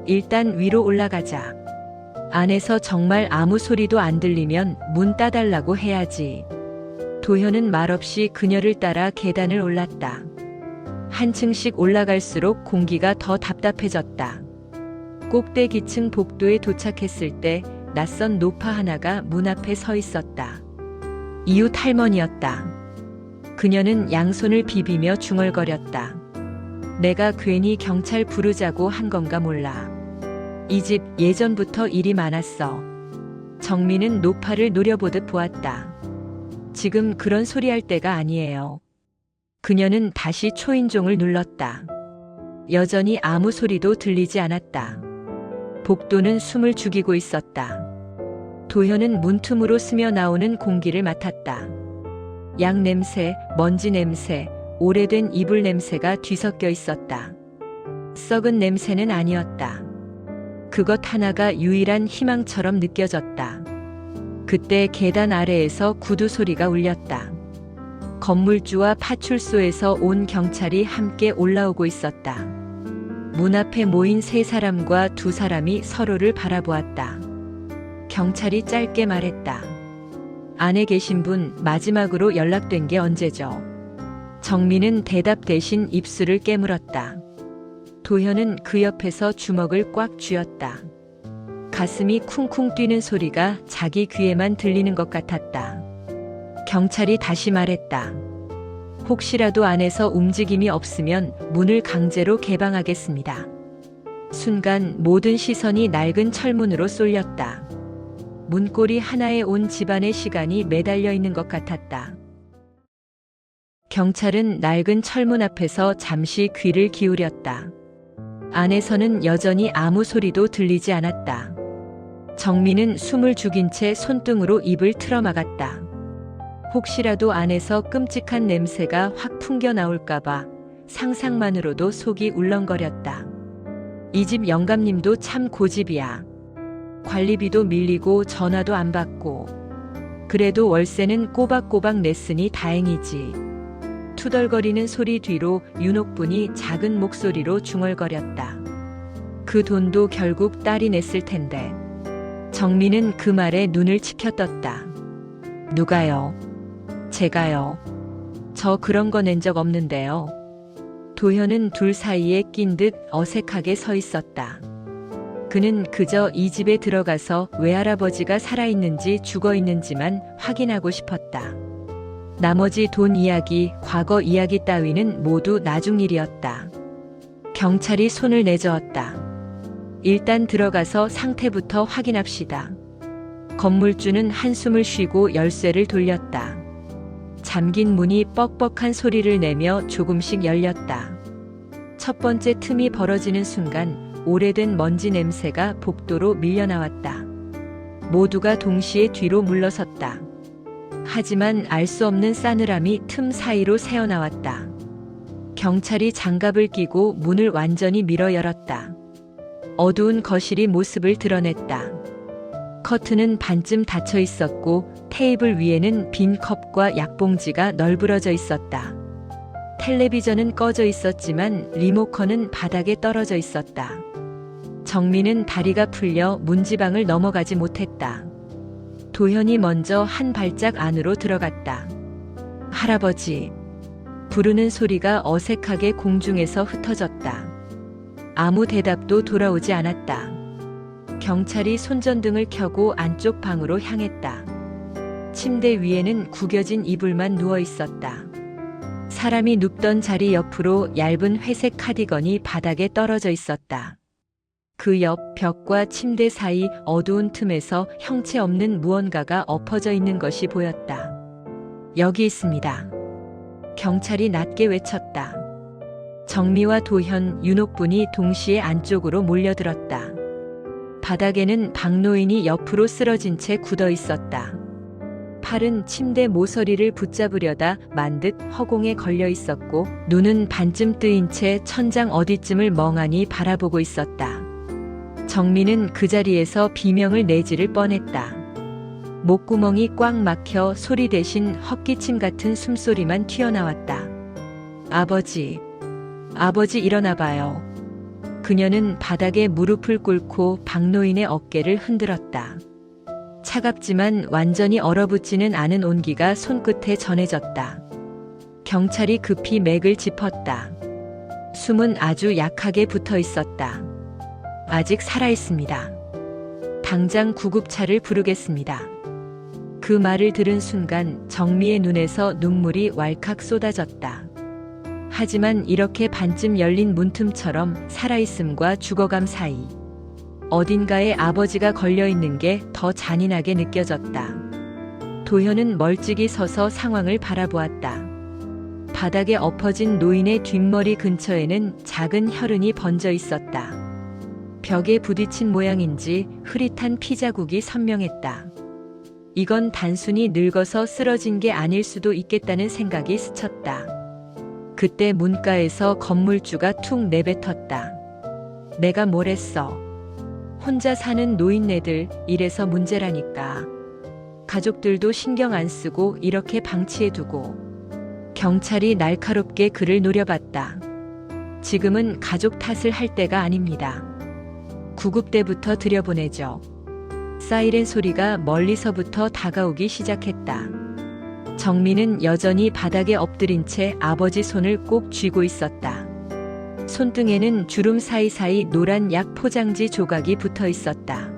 일단 위로 올라가자. 안에서 정말 아무 소리도 안 들리면 문 따달라고 해야지. 도현은 말없이 그녀를 따라 계단을 올랐다. 한층씩 올라갈수록 공기가 더 답답해졌다. 꼭대기층 복도에 도착했을 때 낯선 노파 하나가 문 앞에 서 있었다. 이웃 할머니였다. 그녀는 양손을 비비며 중얼거렸다. 내가 괜히 경찰 부르자고 한 건가 몰라. 이 집 예전부터 일이 많았어. 정민은 노파를 노려보듯 보았다. 지금 그런 소리 할 때가 아니에요. 그녀는 다시 초인종을 눌렀다. 여전히 아무 소리도 들리지 않았다. 복도는 숨을 죽이고 있었다. 도현은 문틈으로 스며 나오는 공기를 맡았다. 양 냄새, 먼지 냄새, 오래된 이불 냄새가 뒤섞여 있었다. 썩은 냄새는 아니었다. 그것 하나가 유일한 희망처럼 느껴졌다. 그때 계단 아래에서 구두 소리가 울렸다. 건물주와 파출소에서 온 경찰이 함께 올라오고 있었다. 문 앞에 모인 세 사람과 두 사람이 서로를 바라보았다. 경찰이 짧게 말했다. 안에 계신 분 마지막으로 연락된 게 언제죠? 정민은 대답 대신 입술을 깨물었다. 도현은 그 옆에서 주먹을 꽉 쥐었다. 가슴이 쿵쿵 뛰는 소리가 자기 귀에만 들리는 것 같았다. 경찰이 다시 말했다. 혹시라도 안에서 움직임이 없으면 문을 강제로 개방하겠습니다. 순간 모든 시선이 낡은 철문으로 쏠렸다. 문고리 하나에 온 집안의 시간이 매달려 있는 것 같았다. 경찰은 낡은 철문 앞에서 잠시 귀를 기울였다. 안에서는 여전히 아무 소리도 들리지 않았다. 정민은 숨을 죽인 채 손등으로 입을 틀어막았다. 혹시라도 안에서 끔찍한 냄새가 확 풍겨 나올까봐 상상만으로도 속이 울렁거렸다. 이 집 영감님도 참 고집이야. 관리비도 밀리고 전화도 안 받고. 그래도 월세는 꼬박꼬박 냈으니 다행이지. 투덜거리는 소리 뒤로 윤옥분이 작은 목소리로 중얼거렸다. 그 돈도 결국 딸이 냈을 텐데. 정민은 그 말에 눈을 치켜떴다. 누가요? 제가요. 저 그런 거 낸 적 없는데요. 도현은 둘 사이에 낀 듯 어색하게 서 있었다. 그는 그저 이 집에 들어가서 외할아버지가 살아있는지 죽어있는지만 확인하고 싶었다. 나머지 돈 이야기, 과거 이야기 따위는 모두 나중 일이었다. 경찰이 손을 내저었다. 일단 들어가서 상태부터 확인합시다. 건물주는 한숨을 쉬고 열쇠를 돌렸다. 잠긴 문이 뻑뻑한 소리를 내며 조금씩 열렸다. 첫 번째 틈이 벌어지는 순간 오래된 먼지 냄새가 복도로 밀려나왔다. 모두가 동시에 뒤로 물러섰다. 하지만 알 수 없는 싸늘함이 틈 사이로 새어나왔다. 경찰이 장갑을 끼고 문을 완전히 밀어 열었다. 어두운 거실이 모습을 드러냈다. 커튼은 반쯤 닫혀 있었고 테이블 위에는 빈 컵과 약봉지가 널브러져 있었다. 텔레비전은 꺼져 있었지만 리모컨은 바닥에 떨어져 있었다. 정미는 다리가 풀려 문지방을 넘어가지 못했다. 도현이 먼저 한 발짝 안으로 들어갔다. 할아버지. 부르는 소리가 어색하게 공중에서 흩어졌다. 아무 대답도 돌아오지 않았다. 경찰이 손전등을 켜고 안쪽 방으로 향했다. 침대 위에는 구겨진 이불만 누워 있었다. 사람이 눕던 자리 옆으로 얇은 회색 카디건이 바닥에 떨어져 있었다. 그 옆 벽과 침대 사이 어두운 틈에서 형체 없는 무언가가 엎어져 있는 것이 보였다. 여기 있습니다. 경찰이 낮게 외쳤다. 정미와 도현, 윤옥분이 동시에 안쪽으로 몰려들었다. 바닥에는 박노인이 옆으로 쓰러진 채 굳어 있었다. 팔은 침대 모서리를 붙잡으려다 만 듯 허공에 걸려 있었고 눈은 반쯤 뜨인 채 천장 어디쯤을 멍하니 바라보고 있었다. 정미는 그 자리에서 비명을 내지를 뻔했다. 목구멍이 꽉 막혀 소리 대신 헛기침 같은 숨소리만 튀어나왔다. 아버지, 아버지 일어나 봐요. 그녀는 바닥에 무릎을 꿇고 박노인의 어깨를 흔들었다. 차갑지만 완전히 얼어붙지는 않은 온기가 손끝에 전해졌다. 경찰이 급히 맥을 짚었다. 숨은 아주 약하게 붙어 있었다. 아직 살아있습니다. 당장 구급차를 부르겠습니다. 그 말을 들은 순간 정미의 눈에서 눈물이 왈칵 쏟아졌다. 하지만 이렇게 반쯤 열린 문틈처럼 살아있음과 죽어감 사이 어딘가에 아버지가 걸려있는 게 더 잔인하게 느껴졌다. 도현은 멀찍이 서서 상황을 바라보았다. 바닥에 엎어진 노인의 뒷머리 근처에는 작은 혈흔이 번져 있었다. 벽에 부딪힌 모양인지 흐릿한 피자국이 선명했다. 이건 단순히 늙어서 쓰러진 게 아닐 수도 있겠다는 생각이 스쳤다. 그때 문가에서 건물주가 툭 내뱉었다. 내가 뭘 했어. 혼자 사는 노인네들 이래서 문제라니까. 가족들도 신경 안 쓰고 이렇게 방치해두고. 경찰이 날카롭게 그를 노려봤다. 지금은 가족 탓을 할 때가 아닙니다. 구급대부터 들여보내죠. 사이렌 소리가 멀리서부터 다가오기 시작했다. 정미는 여전히 바닥에 엎드린 채 아버지 손을 꼭 쥐고 있었다. 손등에는 주름 사이사이 노란 약 포장지 조각이 붙어 있었다.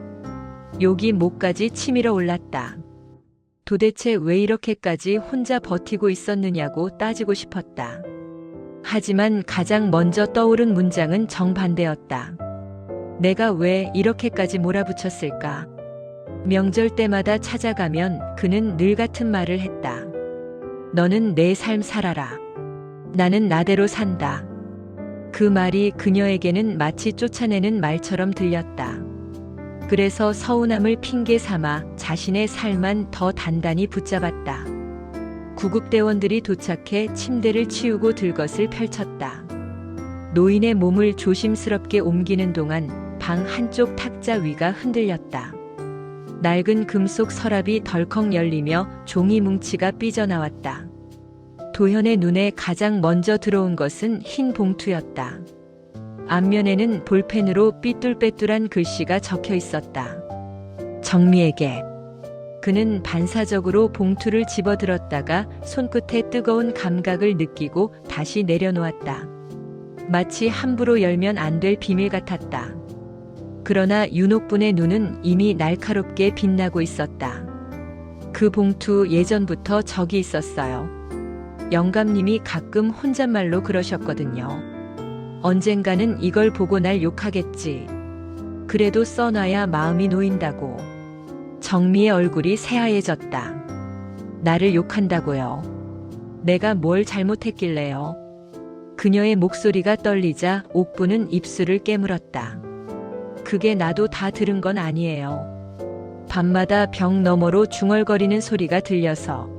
욕이 목까지 치밀어 올랐다. 도대체 왜 이렇게까지 혼자 버티고 있었느냐고 따지고 싶었다. 하지만 가장 먼저 떠오른 문장은 정반대였다. 내가 왜 이렇게까지 몰아붙였을까? 명절 때마다 찾아가면 그는 늘 같은 말을 했다. 너는 내 삶 살아라. 나는 나대로 산다. 그 말이 그녀에게는 마치 쫓아내는 말처럼 들렸다. 그래서 서운함을 핑계 삼아 자신의 삶만 더 단단히 붙잡았다. 구급대원들이 도착해 침대를 치우고 들것을 펼쳤다. 노인의 몸을 조심스럽게 옮기는 동안 방 한쪽 탁자 위가 흔들렸다. 낡은 금속 서랍이 덜컥 열리며 종이 뭉치가 삐져나왔다. 도현의 눈에 가장 먼저 들어온 것은 흰 봉투였다. 앞면에는 볼펜으로 삐뚤빼뚤한 글씨가 적혀 있었다. 정미에게. 그는 반사적으로 봉투를 집어들었다가 손끝에 뜨거운 감각을 느끼고 다시 내려놓았다. 마치 함부로 열면 안 될 비밀 같았다. 그러나 윤옥분의 눈은 이미 날카롭게 빛나고 있었다. 그 봉투 예전부터 적이 있었어요. 영감님이 가끔 혼잣말로 그러셨거든요. 언젠가는 이걸 보고 날 욕하겠지. 그래도 써놔야 마음이 놓인다고. 정미의 얼굴이 새하얘졌다. 나를 욕한다고요. 내가 뭘 잘못했길래요. 그녀의 목소리가 떨리자 옥부는 입술을 깨물었다. 그게 나도 다 들은 건 아니에요. 밤마다 벽 너머로 중얼거리는 소리가 들려서.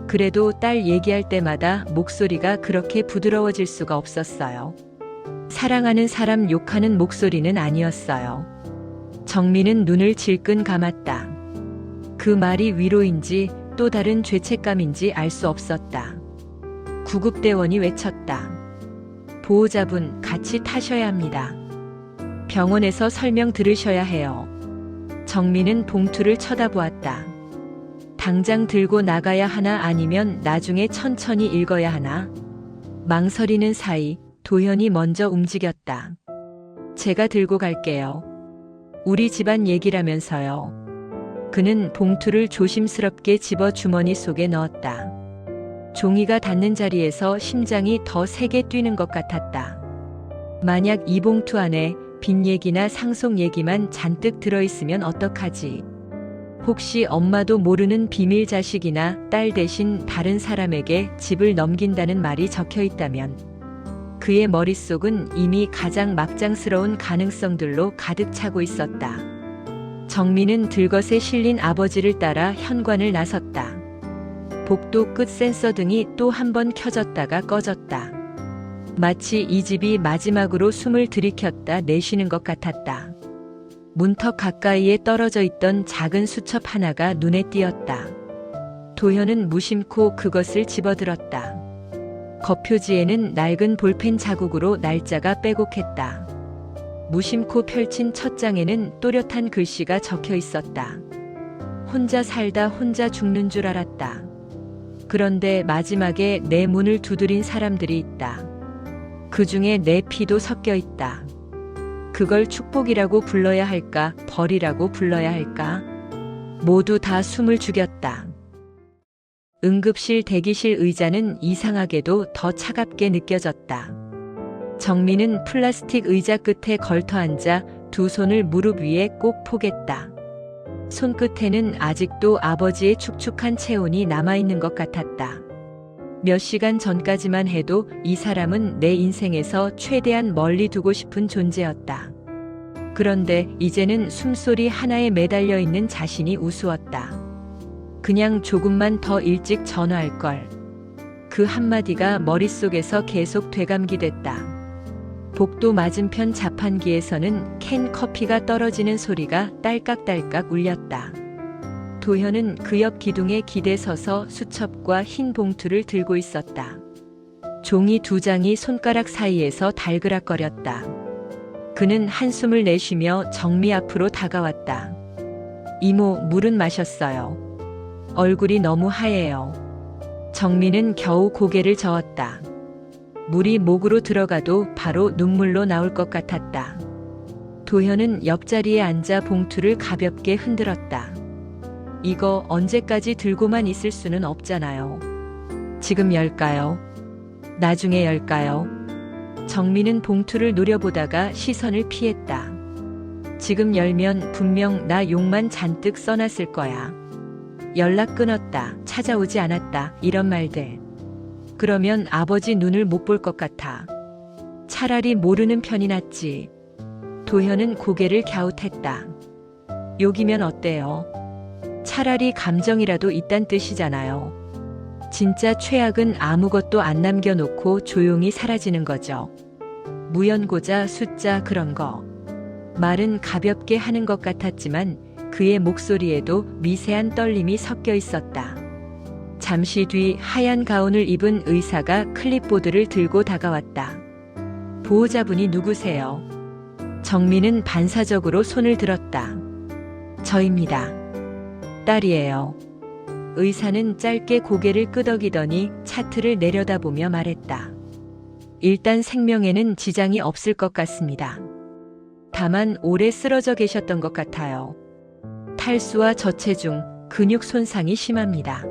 그래도 딸 얘기할 때마다 목소리가 그렇게 부드러워질 수가 없었어요. 사랑하는 사람 욕하는 목소리는 아니었어요. 정미는 눈을 질끈 감았다. 그 말이 위로인지 또 다른 죄책감인지 알 수 없었다. 구급대원이 외쳤다. 보호자분 같이 타셔야 합니다. 병원에서 설명 들으셔야 해요. 정민은 봉투를 쳐다보았다. 당장 들고 나가야 하나 아니면 나중에 천천히 읽어야 하나? 망설이는 사이 도현이 먼저 움직였다. 제가 들고 갈게요. 우리 집안 얘기라면서요. 그는 봉투를 조심스럽게 집어 주머니 속에 넣었다. 종이가 닿는 자리에서 심장이 더 세게 뛰는 것 같았다. 만약 이 봉투 안에 빚 얘기나 상속 얘기만 잔뜩 들어있으면 어떡하지? 혹시 엄마도 모르는 비밀 자식이나 딸 대신 다른 사람에게 집을 넘긴다는 말이 적혀 있다면 그의 머릿속은 이미 가장 막장스러운 가능성들로 가득 차고 있었다. 정민은 들것에 실린 아버지를 따라 현관을 나섰다. 복도 끝 센서 등이 또 한 번 켜졌다가 꺼졌다. 마치 이 집이 마지막으로 숨을 들이켰다 내쉬는 것 같았다. 문턱 가까이에 떨어져 있던 작은 수첩 하나가 눈에 띄었다. 도현은 무심코 그것을 집어들었다. 겉표지에는 낡은 볼펜 자국으로 날짜가 빼곡했다. 무심코 펼친 첫 장에는 또렷한 글씨가 적혀 있었다. 혼자 살다 혼자 죽는 줄 알았다. 그런데 마지막에 내 문을 두드린 사람들이 있다. 그 중에 내 피도 섞여 있다. 그걸 축복이라고 불러야 할까, 벌이라고 불러야 할까? 모두 다 숨을 죽였다. 응급실 대기실 의자는 이상하게도 더 차갑게 느껴졌다. 정민은 플라스틱 의자 끝에 걸터 앉아 두 손을 무릎 위에 꼭 포겠다. 손끝에는 아직도 아버지의 축축한 체온이 남아있는 것 같았다. 몇 시간 전까지만 해도 이 사람은 내 인생에서 최대한 멀리 두고 싶은 존재였다. 그런데 이제는 숨소리 하나에 매달려 있는 자신이 우스웠다. 그냥 조금만 더 일찍 전화할 걸. 그 한마디가 머릿속에서 계속 되감기됐다. 복도 맞은편 자판기에서는 캔 커피가 떨어지는 소리가 딸깍딸깍 울렸다. 도현은 그 옆 기둥에 기대 서서 수첩과 흰 봉투를 들고 있었다. 종이 두 장이 손가락 사이에서 달그락거렸다. 그는 한숨을 내쉬며 정미 앞으로 다가왔다. 이모, 물은 마셨어요. 얼굴이 너무 하얘요. 정미는 겨우 고개를 저었다. 물이 목으로 들어가도 바로 눈물로 나올 것 같았다. 도현은 옆자리에 앉아 봉투를 가볍게 흔들었다. 이거 언제까지 들고만 있을 수는 없잖아요. 지금 열까요? 나중에 열까요? 정민은 봉투를 노려보다가 시선을 피했다. 지금 열면 분명 나 욕만 잔뜩 써놨을 거야. 연락 끊었다, 찾아오지 않았다, 이런 말들. 그러면 아버지 눈을 못 볼 것 같아. 차라리 모르는 편이 낫지. 도현은 고개를 갸웃했다. 욕이면 어때요? 차라리 감정이라도 있단 뜻이잖아요. 진짜 최악은 아무것도 안 남겨놓고 조용히 사라지는 거죠. 무연고자 숫자 그런 거. 말은 가볍게 하는 것 같았지만 그의 목소리에도 미세한 떨림이 섞여 있었다. 잠시 뒤 하얀 가운을 입은 의사가 클립보드를 들고 다가왔다. 보호자분이 누구세요? 정민은 반사적으로 손을 들었다. 저입니다. 딸이에요. 의사는 짧게 고개를 끄덕이더니 차트를 내려다보며 말했다. 일단 생명에는 지장이 없을 것 같습니다. 다만 오래 쓰러져 계셨던 것 같아요. 탈수와 저체중, 근육 손상이 심합니다.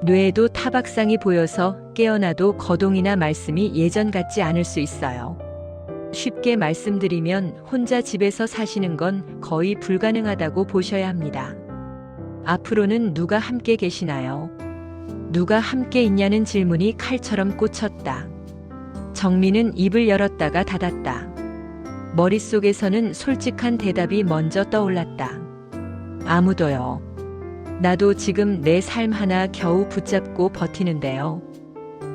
뇌에도 타박상이 보여서 깨어나도 거동이나 말씀이 예전 같지 않을 수 있어요. 쉽게 말씀드리면 혼자 집에서 사시는 건 거의 불가능하다고 보셔야 합니다. 앞으로는 누가 함께 계시나요? 누가 함께 있냐는 질문이 칼처럼 꽂혔다. 정민은 입을 열었다가 닫았다. 머릿속에서는 솔직한 대답이 먼저 떠올랐다. 아무도요. 나도 지금 내 삶 하나 겨우 붙잡고 버티는데요.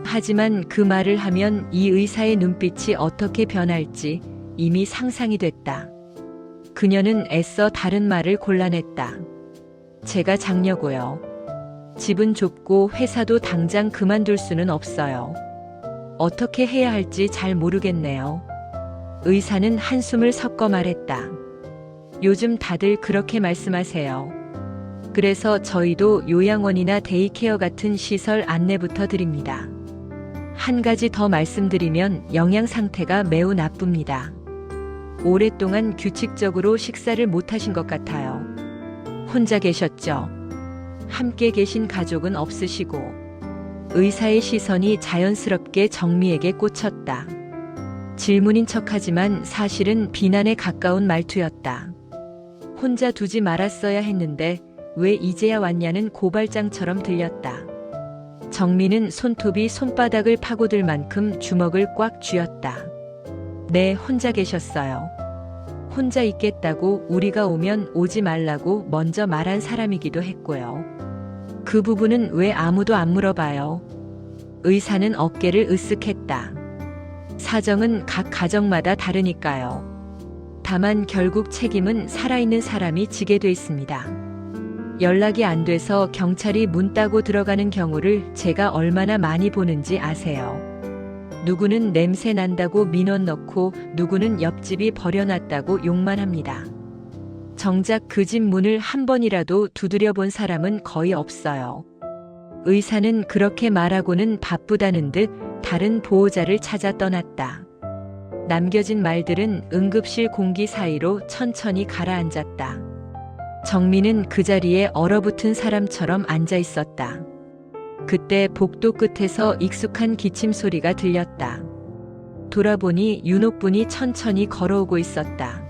하지만 그 말을 하면 이 의사의 눈빛이 어떻게 변할지 이미 상상이 됐다. 그녀는 애써 다른 말을 골라냈다. 제가 장녀고요. 집은 좁고 회사도 당장 그만둘 수는 없어요. 어떻게 해야 할지 잘 모르겠네요. 의사는 한숨을 섞어 말했다. 요즘 다들 그렇게 말씀하세요. 그래서 저희도 요양원이나 데이케어 같은 시설 안내부터 드립니다. 한 가지 더 말씀드리면 영양 상태가 매우 나쁩니다. 오랫동안 규칙적으로 식사를 못 하신 것 같아요. 혼자 계셨죠? 함께 계신 가족은 없으시고. 의사의 시선이 자연스럽게 정미에게 꽂혔다. 질문인 척하지만 사실은 비난에 가까운 말투였다. 혼자 두지 말았어야 했는데 왜 이제야 왔냐는 고발장처럼 들렸다. 정미는 손톱이 손바닥을 파고들 만큼 주먹을 꽉 쥐었다. 네, 혼자 계셨어요. 혼자 있겠다고 우리가 오면 오지 말라고 먼저 말한 사람이기도 했고요. 그 부분은 왜 아무도 안 물어봐요? 의사는 어깨를 으쓱했다. 사정은 각 가정마다 다르니까요. 다만 결국 책임은 살아있는 사람이 지게 돼 있습니다. 연락이 안 돼서 경찰이 문 따고 들어가는 경우를 제가 얼마나 많이 보는지 아세요. 누구는 냄새 난다고 민원 넣고 누구는 옆집이 버려놨다고 욕만 합니다. 정작 그 집 문을 한 번이라도 두드려 본 사람은 거의 없어요. 의사는 그렇게 말하고는 바쁘다는 듯 다른 보호자를 찾아 떠났다. 남겨진 말들은 응급실 공기 사이로 천천히 가라앉았다. 정민은 그 자리에 얼어붙은 사람처럼 앉아 있었다. 그때 복도 끝에서 익숙한 기침 소리가 들렸다. 돌아보니 윤옥분이 천천히 걸어오고 있었다.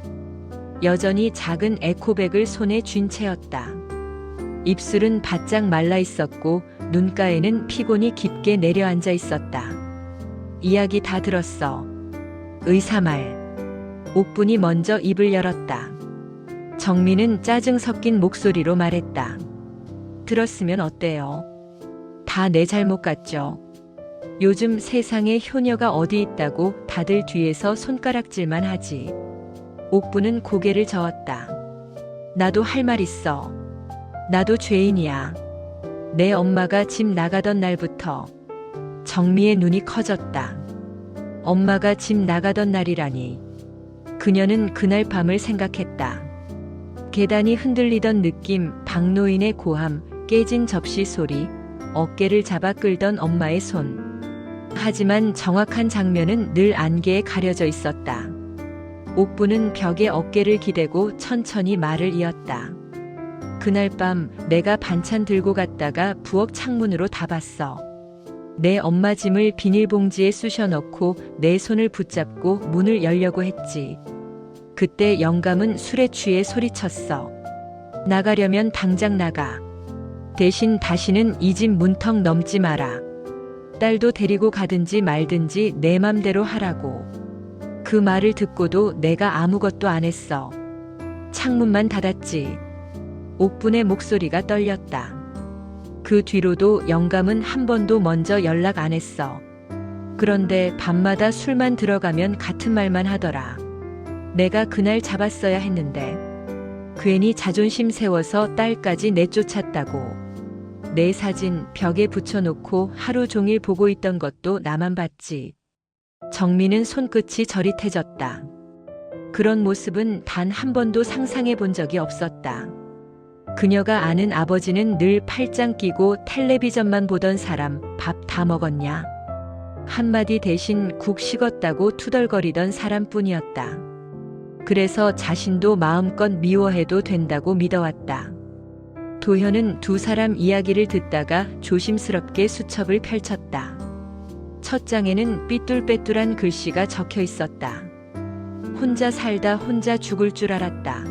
여전히 작은 에코백을 손에 쥔 채였다. 입술은 바짝 말라 있었고 눈가에는 피곤이 깊게 내려앉아 있었다. 이야기 다 들었어. 의사 말. 옥분이 먼저 입을 열었다. 정민은 짜증 섞인 목소리로 말했다. 들었으면 어때요? 다 내 잘못 같죠? 요즘 세상에 효녀가 어디 있다고 다들 뒤에서 손가락질만 하지. 옥부는 고개를 저었다. 나도 할 말 있어. 나도 죄인이야. 내 엄마가 집 나가던 날부터. 정미의 눈이 커졌다. 엄마가 집 나가던 날이라니. 그녀는 그날 밤을 생각했다. 계단이 흔들리던 느낌, 박노인의 고함, 깨진 접시 소리, 어깨를 잡아 끌던 엄마의 손. 하지만 정확한 장면은 늘 안개에 가려져 있었다. 옥부는 벽에 어깨를 기대고 천천히 말을 이었다. 그날 밤 내가 반찬 들고 갔다가 부엌 창문으로 다 봤어. 내 엄마 짐을 비닐봉지에 쑤셔 넣고 내 손을 붙잡고 문을 열려고 했지. 그때 영감은 술에 취해 소리쳤어. 나가려면 당장 나가. 대신 다시는 이 집 문턱 넘지 마라. 딸도 데리고 가든지 말든지 내 맘대로 하라고. 그 말을 듣고도 내가 아무것도 안 했어. 창문만 닫았지. 옥분의 목소리가 떨렸다. 그 뒤로도 영감은 한 번도 먼저 연락 안 했어. 그런데 밤마다 술만 들어가면 같은 말만 하더라. 내가 그날 잡았어야 했는데. 괜히 자존심 세워서 딸까지 내쫓았다고. 내 사진 벽에 붙여놓고 하루 종일 보고 있던 것도 나만 봤지. 정민은 손끝이 저릿해졌다. 그런 모습은 단 한 번도 상상해 본 적이 없었다. 그녀가 아는 아버지는 늘 팔짱 끼고 텔레비전만 보던 사람. 밥 다 먹었냐? 한마디 대신 국 식었다고 투덜거리던 사람뿐이었다. 그래서 자신도 마음껏 미워해도 된다고 믿어왔다. 도현은 두 사람 이야기를 듣다가 조심스럽게 수첩을 펼쳤다. 첫 장에는 삐뚤빼뚤한 글씨가 적혀 있었다. 혼자 살다 혼자 죽을 줄 알았다.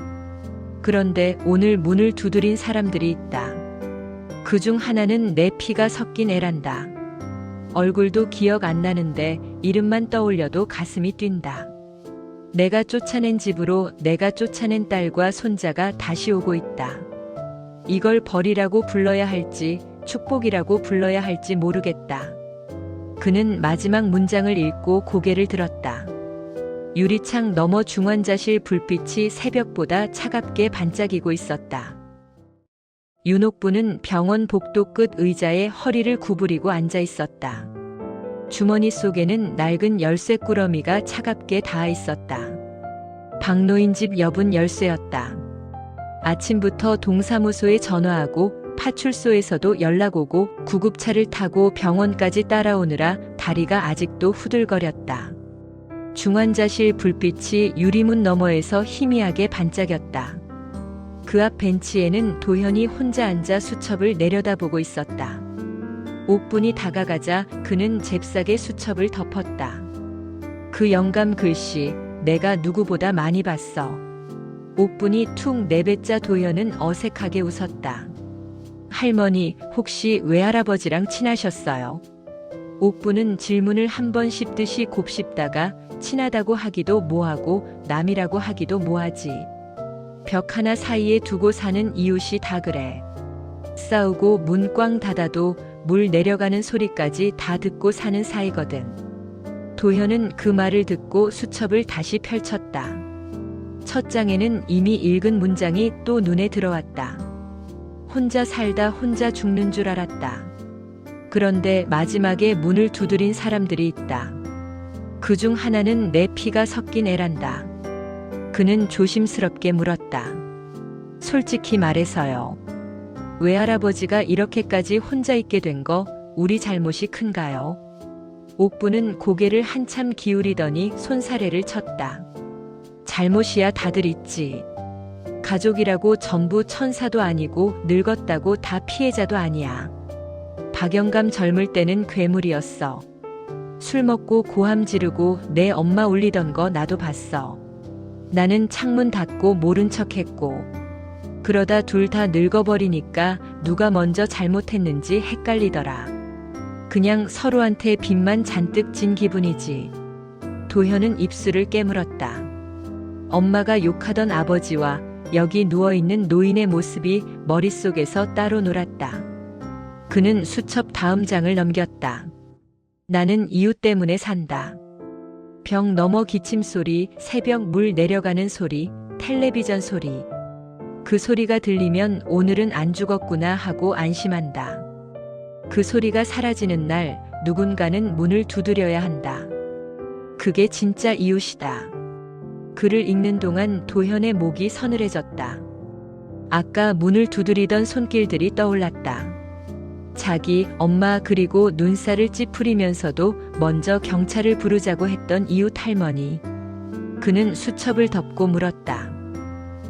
그런데 오늘 문을 두드린 사람들이 있다. 그중 하나는 내 피가 섞인 애란다. 얼굴도 기억 안 나는데 이름만 떠올려도 가슴이 뛴다. 내가 쫓아낸 집으로 내가 쫓아낸 딸과 손자가 다시 오고 있다. 이걸 벌이라고 불러야 할지 축복이라고 불러야 할지 모르겠다. 그는 마지막 문장을 읽고 고개를 들었다. 유리창 너머 중환자실 불빛이 새벽보다 차갑게 반짝이고 있었다. 윤옥부는 병원 복도 끝 의자에 허리를 구부리고 앉아 있었다. 주머니 속에는 낡은 열쇠 꾸러미가 차갑게 닿아 있었다. 박노인 집 여분 열쇠였다. 아침부터 동사무소에 전화하고 파출소에서도 연락 오고 구급차를 타고 병원까지 따라오느라 다리가 아직도 후들거렸다. 중환자실 불빛이 유리문 너머에서 희미하게 반짝였다. 그 앞 벤치에는 도현이 혼자 앉아 수첩을 내려다보고 있었다. 옥분이 다가가자 그는 잽싸게 수첩을 덮었다. 그 영감 글씨 내가 누구보다 많이 봤어. 옥분이 툭 내뱉자 도현은 어색하게 웃었다. 할머니 혹시 외할아버지랑 친하셨어요? 옥분은 질문을 한 번 씹듯이 곱씹다가 친하다고 하기도 뭐하고 남이라고 하기도 뭐하지. 벽 하나 사이에 두고 사는 이웃이 다 그래. 싸우고 문 꽝 닫아도 물 내려가는 소리까지 다 듣고 사는 사이거든. 도현은 그 말을 듣고 수첩을 다시 펼쳤다. 첫 장에는 이미 읽은 문장이 또 눈에 들어왔다. 혼자 살다 혼자 죽는 줄 알았다. 그런데 마지막에 문을 두드린 사람들이 있다. 그중 하나는 내 피가 섞인 애란다. 그는 조심스럽게 물었다. 솔직히 말해서요. 외할아버지가 이렇게까지 혼자 있게 된 거 우리 잘못이 큰가요? 옥부는 고개를 한참 기울이더니 손사래를 쳤다. 잘못이야 다들 있지. 가족이라고 전부 천사도 아니고 늙었다고 다 피해자도 아니야. 박영감 젊을 때는 괴물이었어. 술 먹고 고함 지르고 내 엄마 울리던 거 나도 봤어. 나는 창문 닫고 모른 척했고. 그러다 둘 다 늙어버리니까 누가 먼저 잘못했는지 헷갈리더라. 그냥 서로한테 빚만 잔뜩 진 기분이지. 도현은 입술을 깨물었다. 엄마가 욕하던 아버지와 여기 누워있는 노인의 모습이 머릿속에서 따로 놀았다. 그는 수첩 다음 장을 넘겼다. 나는 이웃 때문에 산다. 벽 너머 기침 소리, 새벽 물 내려가는 소리, 텔레비전 소리. 그 소리가 들리면 오늘은 안 죽었구나 하고 안심한다. 그 소리가 사라지는 날 누군가는 문을 두드려야 한다. 그게 진짜 이웃이다. 글을 읽는 동안 도현의 목이 서늘해졌다. 아까 문을 두드리던 손길들이 떠올랐다. 자기, 엄마 그리고 눈살을 찌푸리면서도 먼저 경찰을 부르자고 했던 이웃 할머니. 그는 수첩을 덮고 물었다.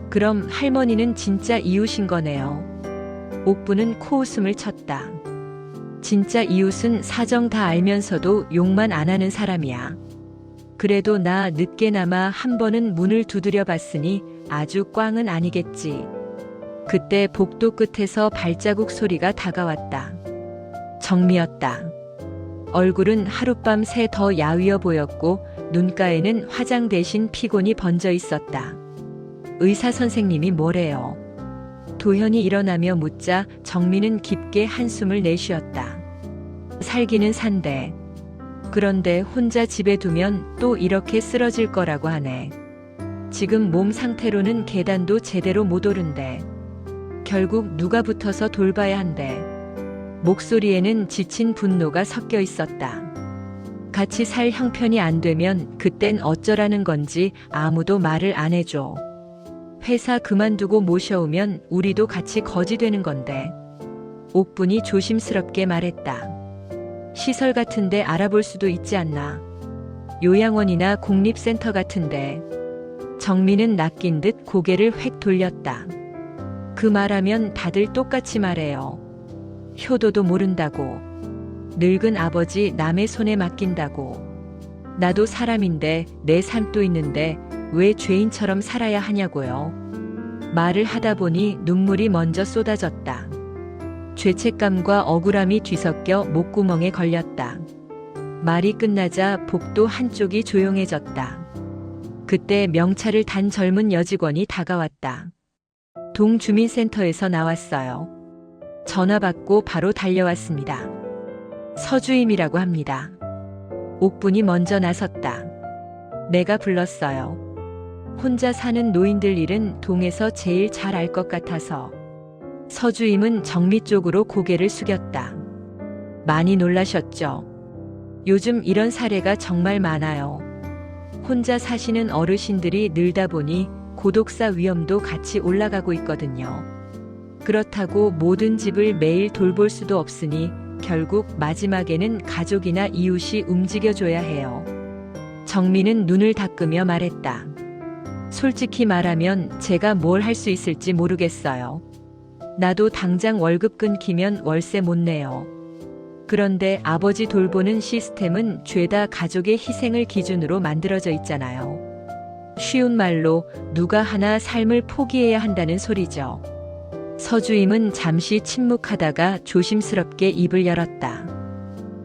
그럼 할머니는 진짜 이웃인 거네요. 옥부는 코웃음을 쳤다. 진짜 이웃은 사정 다 알면서도 욕만 안 하는 사람이야. 그래도 나 늦게나마 한 번은 문을 두드려 봤으니 아주 꽝은 아니겠지. 그때 복도 끝에서 발자국 소리가 다가왔다. 정미였다. 얼굴은 하룻밤 새 더 야위어 보였고 눈가에는 화장 대신 피곤이 번져 있었다. 의사 선생님이 뭐래요? 도현이 일어나며 묻자 정미는 깊게 한숨을 내쉬었다. 살기는 산대. 그런데 혼자 집에 두면 또 이렇게 쓰러질 거라고 하네. 지금 몸 상태로는 계단도 제대로 못 오른대. 결국 누가 붙어서 돌봐야 한대. 목소리에는 지친 분노가 섞여 있었다. 같이 살 형편이 안 되면 그땐 어쩌라는 건지 아무도 말을 안 해줘. 회사 그만두고 모셔오면 우리도 같이 거지 되는 건데. 옥분이 조심스럽게 말했다. 시설 같은데 알아볼 수도 있지 않나. 요양원이나 공립센터 같은데. 정민은 낚인 듯 고개를 획 돌렸다. 그 말하면 다들 똑같이 말해요. 효도도 모른다고. 늙은 아버지 남의 손에 맡긴다고. 나도 사람인데 내 삶도 있는데 왜 죄인처럼 살아야 하냐고요. 말을 하다 보니 눈물이 먼저 쏟아졌다. 죄책감과 억울함이 뒤섞여 목구멍에 걸렸다. 말이 끝나자 복도 한쪽이 조용해졌다. 그때 명찰을 단 젊은 여직원이 다가왔다. 동주민센터에서 나왔어요. 전화 받고 바로 달려왔습니다. 서주임이라고 합니다. 옥분이 먼저 나섰다. 내가 불렀어요. 혼자 사는 노인들 일은 동에서 제일 잘 알 것 같아서. 서주임은 정미 쪽으로 고개를 숙였다. 많이 놀라셨죠? 요즘 이런 사례가 정말 많아요. 혼자 사시는 어르신들이 늘다 보니 고독사 위험도 같이 올라가고 있거든요. 그렇다고 모든 집을 매일 돌볼 수도 없으니 결국 마지막에는 가족이나 이웃이 움직여줘야 해요. 정민은 눈을 닦으며 말했다. 솔직히 말하면 제가 뭘 할 수 있을지 모르겠어요. 나도 당장 월급 끊기면 월세 못 내요. 그런데 아버지 돌보는 시스템은 죄다 가족의 희생을 기준으로 만들어져 있잖아요. 쉬운 말로 누가 하나 삶을 포기해야 한다는 소리죠. 서주임은 잠시 침묵하다가 조심스럽게 입을 열었다.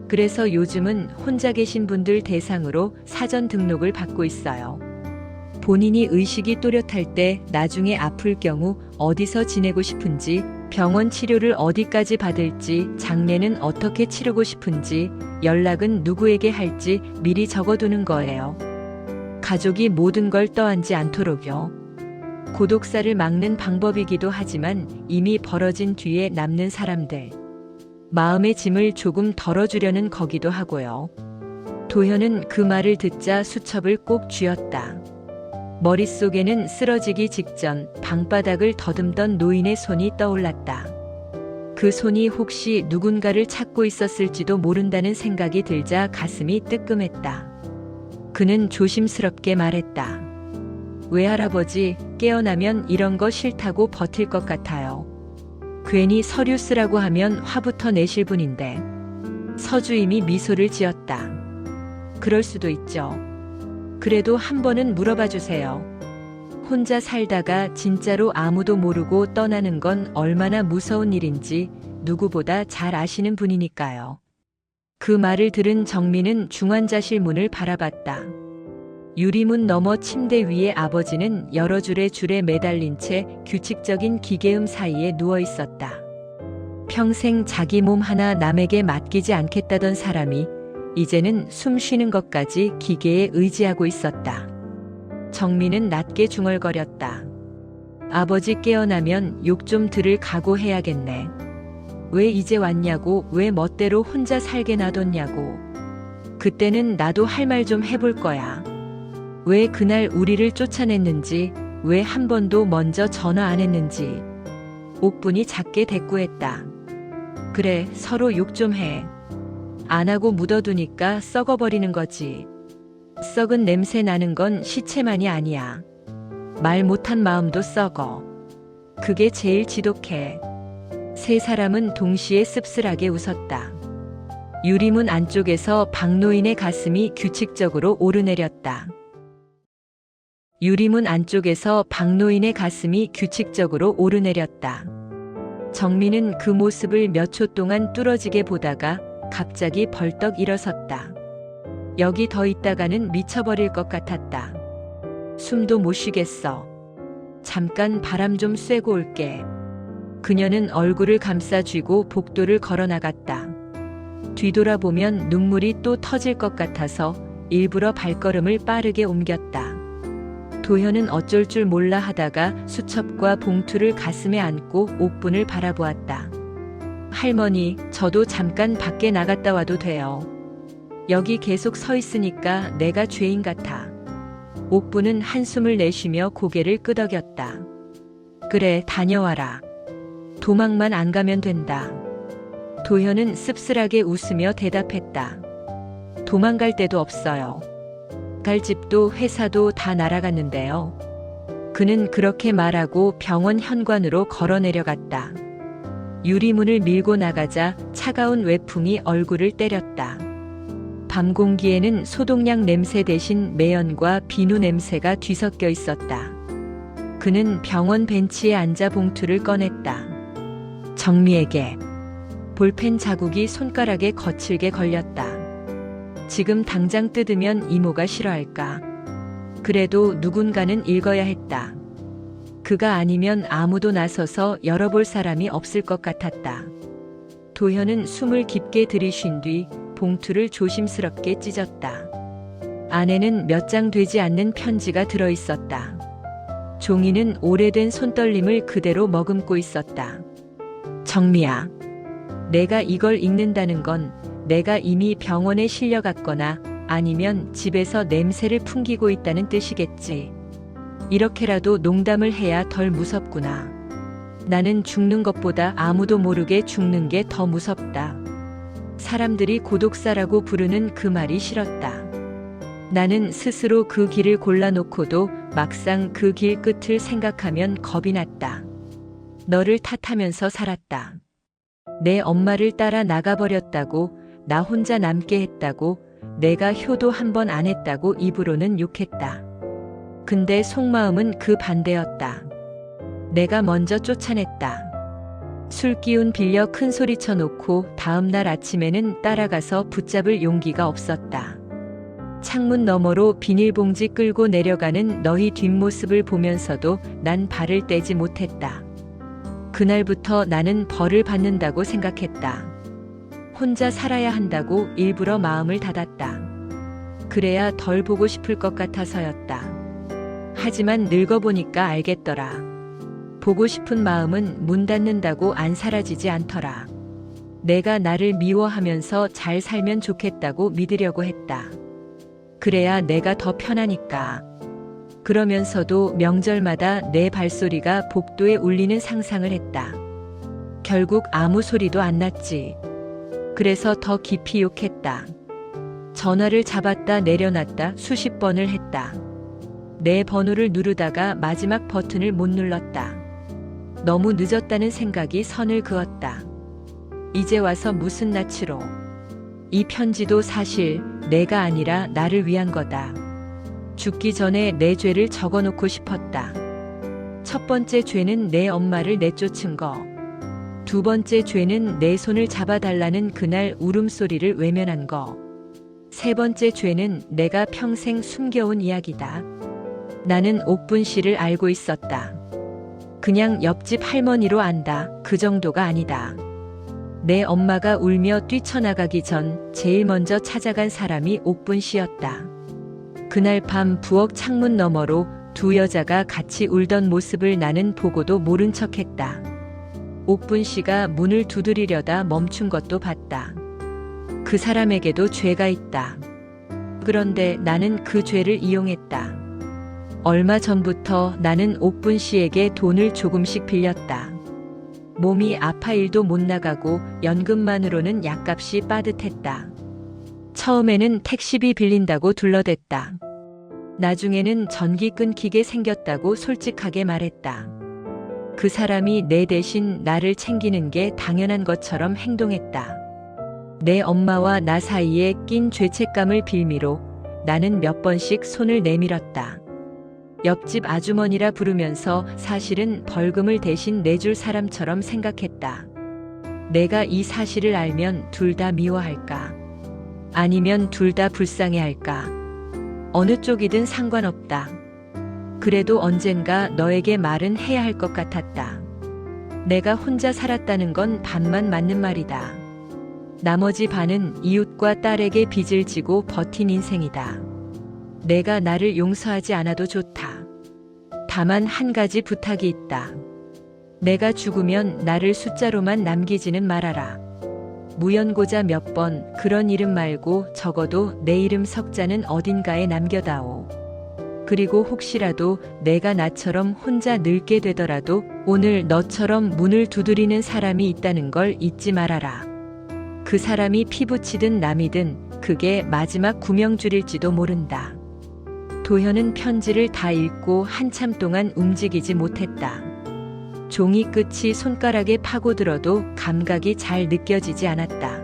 그래서 요즘은 혼자 계신 분들 대상으로 사전 등록을 받고 있어요. 본인이 의식이 또렷할 때 나중에 아플 경우 어디서 지내고 싶은지, 병원 치료를 어디까지 받을지, 장례는 어떻게 치르고 싶은지, 연락은 누구에게 할지 미리 적어두는 거예요. 가족이 모든 걸 떠안지 않도록요. 고독사를 막는 방법이기도 하지만 이미 벌어진 뒤에 남는 사람들, 마음의 짐을 조금 덜어주려는 거기도 하고요. 도현은 그 말을 듣자 수첩을 꼭 쥐었다. 머릿속에는 쓰러지기 직전 방바닥을 더듬던 노인의 손이 떠올랐다. 그 손이 혹시 누군가를 찾고 있었을지도 모른다는 생각이 들자 가슴이 뜨끔했다. 그는 조심스럽게 말했다. 외할아버지, 깨어나면 이런 거 싫다고 버틸 것 같아요. 괜히 서류 쓰라고 하면 화부터 내실 분인데. 서주임이 미소를 지었다. 그럴 수도 있죠. 그래도 한 번은 물어봐 주세요. 혼자 살다가 진짜로 아무도 모르고 떠나는 건 얼마나 무서운 일인지 누구보다 잘 아시는 분이니까요. 그 말을 들은 정민은 중환자실 문을 바라봤다. 유리문 너머 침대 위에 아버지는 여러 줄의 줄에 매달린 채 규칙적인 기계음 사이에 누워 있었다. 평생 자기 몸 하나 남에게 맡기지 않겠다던 사람이 이제는 숨 쉬는 것까지 기계에 의지하고 있었다. 정민은 낮게 중얼거렸다. 아버지 깨어나면 욕 좀 들을 각오해야겠네. 왜 이제 왔냐고, 왜 멋대로 혼자 살게 놔뒀냐고. 그때는 나도 할 말 좀 해볼 거야. 왜 그날 우리를 쫓아냈는지, 왜 한 번도 먼저 전화 안 했는지. 옥분이 작게 대꾸했다. 그래, 서로 욕 좀 해. 안 하고 묻어두니까 썩어버리는 거지. 썩은 냄새 나는 건 시체만이 아니야. 말 못한 마음도 썩어. 그게 제일 지독해. 세 사람은 동시에 씁쓸하게 웃었다. 유리문 안쪽에서 박노인의 가슴이 규칙적으로 오르내렸다. 유리문 안쪽에서 박노인의 가슴이 규칙적으로 오르내렸다. 정민은 그 모습을 몇 초 동안 뚫어지게 보다가 갑자기 벌떡 일어섰다. 여기 더 있다가는 미쳐버릴 것 같았다. 숨도 못 쉬겠어. 잠깐 바람 좀 쐬고 올게. 그녀는 얼굴을 감싸쥐고 복도를 걸어나갔다. 뒤돌아보면 눈물이 또 터질 것 같아서 일부러 발걸음을 빠르게 옮겼다. 도현은 어쩔 줄 몰라 하다가 수첩과 봉투를 가슴에 안고 옥분을 바라보았다. 할머니, 저도 잠깐 밖에 나갔다 와도 돼요. 여기 계속 서 있으니까 내가 죄인 같아. 옥분은 한숨을 내쉬며 고개를 끄덕였다. 그래, 다녀와라. 도망만 안 가면 된다. 도현은 씁쓸하게 웃으며 대답했다. 도망갈 데도 없어요. 갈 집도 회사도 다 날아갔는데요. 그는 그렇게 말하고 병원 현관으로 걸어 내려갔다. 유리문을 밀고 나가자 차가운 외풍이 얼굴을 때렸다. 밤 공기에는 소독약 냄새 대신 매연과 비누 냄새가 뒤섞여 있었다. 그는 병원 벤치에 앉아 봉투를 꺼냈다. 정미에게 볼펜 자국이 손가락에 거칠게 걸렸다. 지금 당장 뜯으면 이모가 싫어할까. 그래도 누군가는 읽어야 했다. 그가 아니면 아무도 나서서 열어볼 사람이 없을 것 같았다. 도현은 숨을 깊게 들이쉰 뒤 봉투를 조심스럽게 찢었다. 안에는 몇 장 되지 않는 편지가 들어있었다. 종이는 오래된 손떨림을 그대로 머금고 있었다. 정미야, 내가 이걸 읽는다는 건 내가 이미 병원에 실려갔거나 아니면 집에서 냄새를 풍기고 있다는 뜻이겠지. 이렇게라도 농담을 해야 덜 무섭구나. 나는 죽는 것보다 아무도 모르게 죽는 게 더 무섭다. 사람들이 고독사라고 부르는 그 말이 싫었다. 나는 스스로 그 길을 골라놓고도 막상 그 길 끝을 생각하면 겁이 났다. 너를 탓하면서 살았다. 내 엄마를 따라 나가버렸다고, 나 혼자 남게 했다고, 내가 효도 한 번 안 했다고 입으로는 욕했다. 근데 속마음은 그 반대였다. 내가 먼저 쫓아냈다. 술 기운 빌려 큰 소리 쳐놓고 다음날 아침에는 따라가서 붙잡을 용기가 없었다. 창문 너머로 비닐봉지 끌고 내려가는 너희 뒷모습을 보면서도 난 발을 떼지 못했다. 그날부터 나는 벌을 받는다고 생각했다. 혼자 살아야 한다고 일부러 마음을 닫았다. 그래야 덜 보고 싶을 것 같아서였다. 하지만 늙어보니까 알겠더라. 보고 싶은 마음은 문 닫는다고 안 사라지지 않더라. 내가 나를 미워하면서 잘 살면 좋겠다고 믿으려고 했다. 그래야 내가 더 편하니까. 그러면서도 명절마다 내 발소리가 복도에 울리는 상상을 했다. 결국 아무 소리도 안 났지. 그래서 더 깊이 욕했다. 전화를 잡았다 내려놨다 수십 번을 했다. 내 번호를 누르다가 마지막 버튼을 못 눌렀다. 너무 늦었다는 생각이 선을 그었다. 이제 와서 무슨 낯으로. 이 편지도 사실 내가 아니라 나를 위한 거다. 죽기 전에 내 죄를 적어놓고 싶었다. 첫 번째 죄는 내 엄마를 내쫓은 거. 두 번째 죄는 내 손을 잡아달라는 그날 울음소리를 외면한 거. 세 번째 죄는 내가 평생 숨겨온 이야기다. 나는 옥분 씨를 알고 있었다. 그냥 옆집 할머니로 안다. 그 정도가 아니다. 내 엄마가 울며 뛰쳐나가기 전 제일 먼저 찾아간 사람이 옥분 씨였다. 그날 밤 부엌 창문 너머로 두 여자가 같이 울던 모습을 나는 보고도 모른 척했다. 옥분 씨가 문을 두드리려다 멈춘 것도 봤다. 그 사람에게도 죄가 있다. 그런데 나는 그 죄를 이용했다. 얼마 전부터 나는 옥분 씨에게 돈을 조금씩 빌렸다. 몸이 아파 일도 못 나가고 연금만으로는 약값이 빠듯했다. 처음에는 택시비 빌린다고 둘러댔다. 나중에는 전기 끊기게 생겼다고 솔직하게 말했다. 그 사람이 내 대신 나를 챙기는 게 당연한 것처럼 행동했다. 내 엄마와 나 사이에 낀 죄책감을 빌미로 나는 몇 번씩 손을 내밀었다. 옆집 아주머니라 부르면서 사실은 벌금을 대신 내줄 사람처럼 생각했다. 내가 이 사실을 알면 둘 다 미워할까? 아니면 둘 다 불쌍해할까? 어느 쪽이든 상관없다. 그래도 언젠가 너에게 말은 해야 할 것 같았다. 내가 혼자 살았다는 건 반만 맞는 말이다. 나머지 반은 이웃과 딸에게 빚을 지고 버틴 인생이다. 내가 나를 용서하지 않아도 좋다. 다만 한 가지 부탁이 있다. 내가 죽으면 나를 숫자로만 남기지는 말아라. 무연고자 몇 번 그런 이름 말고 적어도 내 이름 석자는 어딘가에 남겨다오. 그리고 혹시라도 내가 나처럼 혼자 늙게 되더라도 오늘 너처럼 문을 두드리는 사람이 있다는 걸 잊지 말아라. 그 사람이 피부치든 남이든 그게 마지막 구명줄일지도 모른다. 도현은 편지를 다 읽고 한참 동안 움직이지 못했다. 종이 끝이 손가락에 파고들어도 감각이 잘 느껴지지 않았다.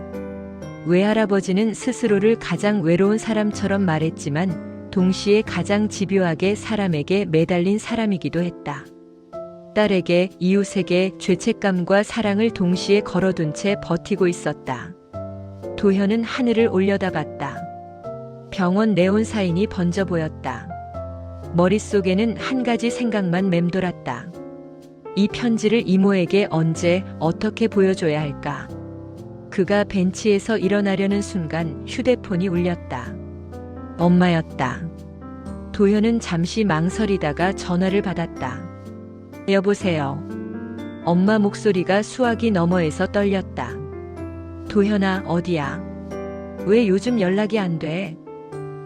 외할아버지는 스스로를 가장 외로운 사람처럼 말했지만 동시에 가장 집요하게 사람에게 매달린 사람이기도 했다. 딸에게, 이웃에게 죄책감과 사랑을 동시에 걸어둔 채 버티고 있었다. 도현은 하늘을 올려다봤다. 병원 내온 사인이 번져 보였다. 머릿속에는 한 가지 생각만 맴돌았다. 이 편지를 이모에게 언제 어떻게 보여줘야 할까? 그가 벤치에서 일어나려는 순간 휴대폰이 울렸다. 엄마였다. 도현은 잠시 망설이다가 전화를 받았다. 여보세요. 엄마 목소리가 수화기 너머에서 떨렸다. 도현아, 어디야? 왜 요즘 연락이 안 돼?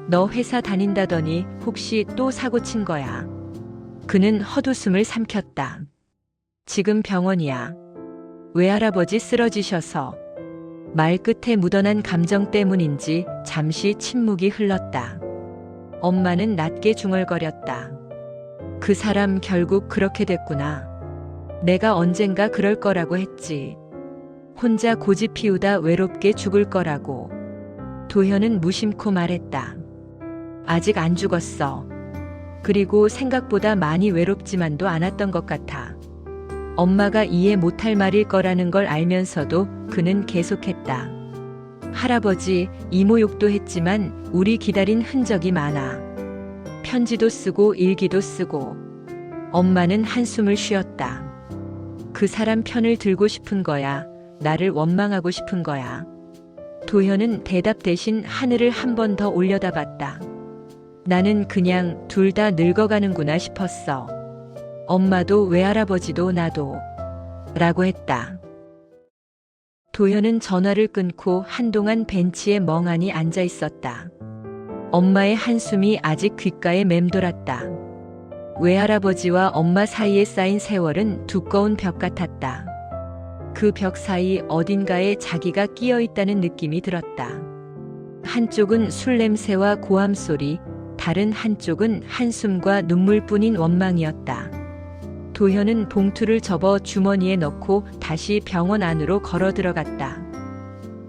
너 회사 다닌다더니 혹시 또 사고 친 거야? 그는 헛웃음을 삼켰다. 지금 병원이야. 외할아버지 쓰러지셔서. 말 끝에 묻어난 감정 때문인지 잠시 침묵이 흘렀다. 엄마는 낮게 중얼거렸다. 그 사람 결국 그렇게 됐구나. 내가 언젠가 그럴 거라고 했지. 혼자 고집 피우다 외롭게 죽을 거라고. 도현은 무심코 말했다. 아직 안 죽었어. 그리고 생각보다 많이 외롭지만도 않았던 것 같아. 엄마가 이해 못할 말일 거라는 걸 알면서도 그는 계속했다. 할아버지, 이모 욕도 했지만 우리 기다린 흔적이 많아. 편지도 쓰고 일기도 쓰고. 엄마는 한숨을 쉬었다. 그 사람 편을 들고 싶은 거야. 나를 원망하고 싶은 거야. 도현은 대답 대신 하늘을 한 번 더 올려다봤다. 나는 그냥 둘 다 늙어가는구나 싶었어. 엄마도 외할아버지도 나도. 라고 했다. 도현은 전화를 끊고 한동안 벤치에 멍하니 앉아 있었다. 엄마의 한숨이 아직 귓가에 맴돌았다. 외할아버지와 엄마 사이에 쌓인 세월은 두꺼운 벽 같았다. 그 벽 사이 어딘가에 자기가 끼어 있다는 느낌이 들었다. 한쪽은 술 냄새와 고함 소리, 다른 한쪽은 한숨과 눈물뿐인 원망이었다. 도현은 봉투를 접어 주머니에 넣고 다시 병원 안으로 걸어 들어갔다.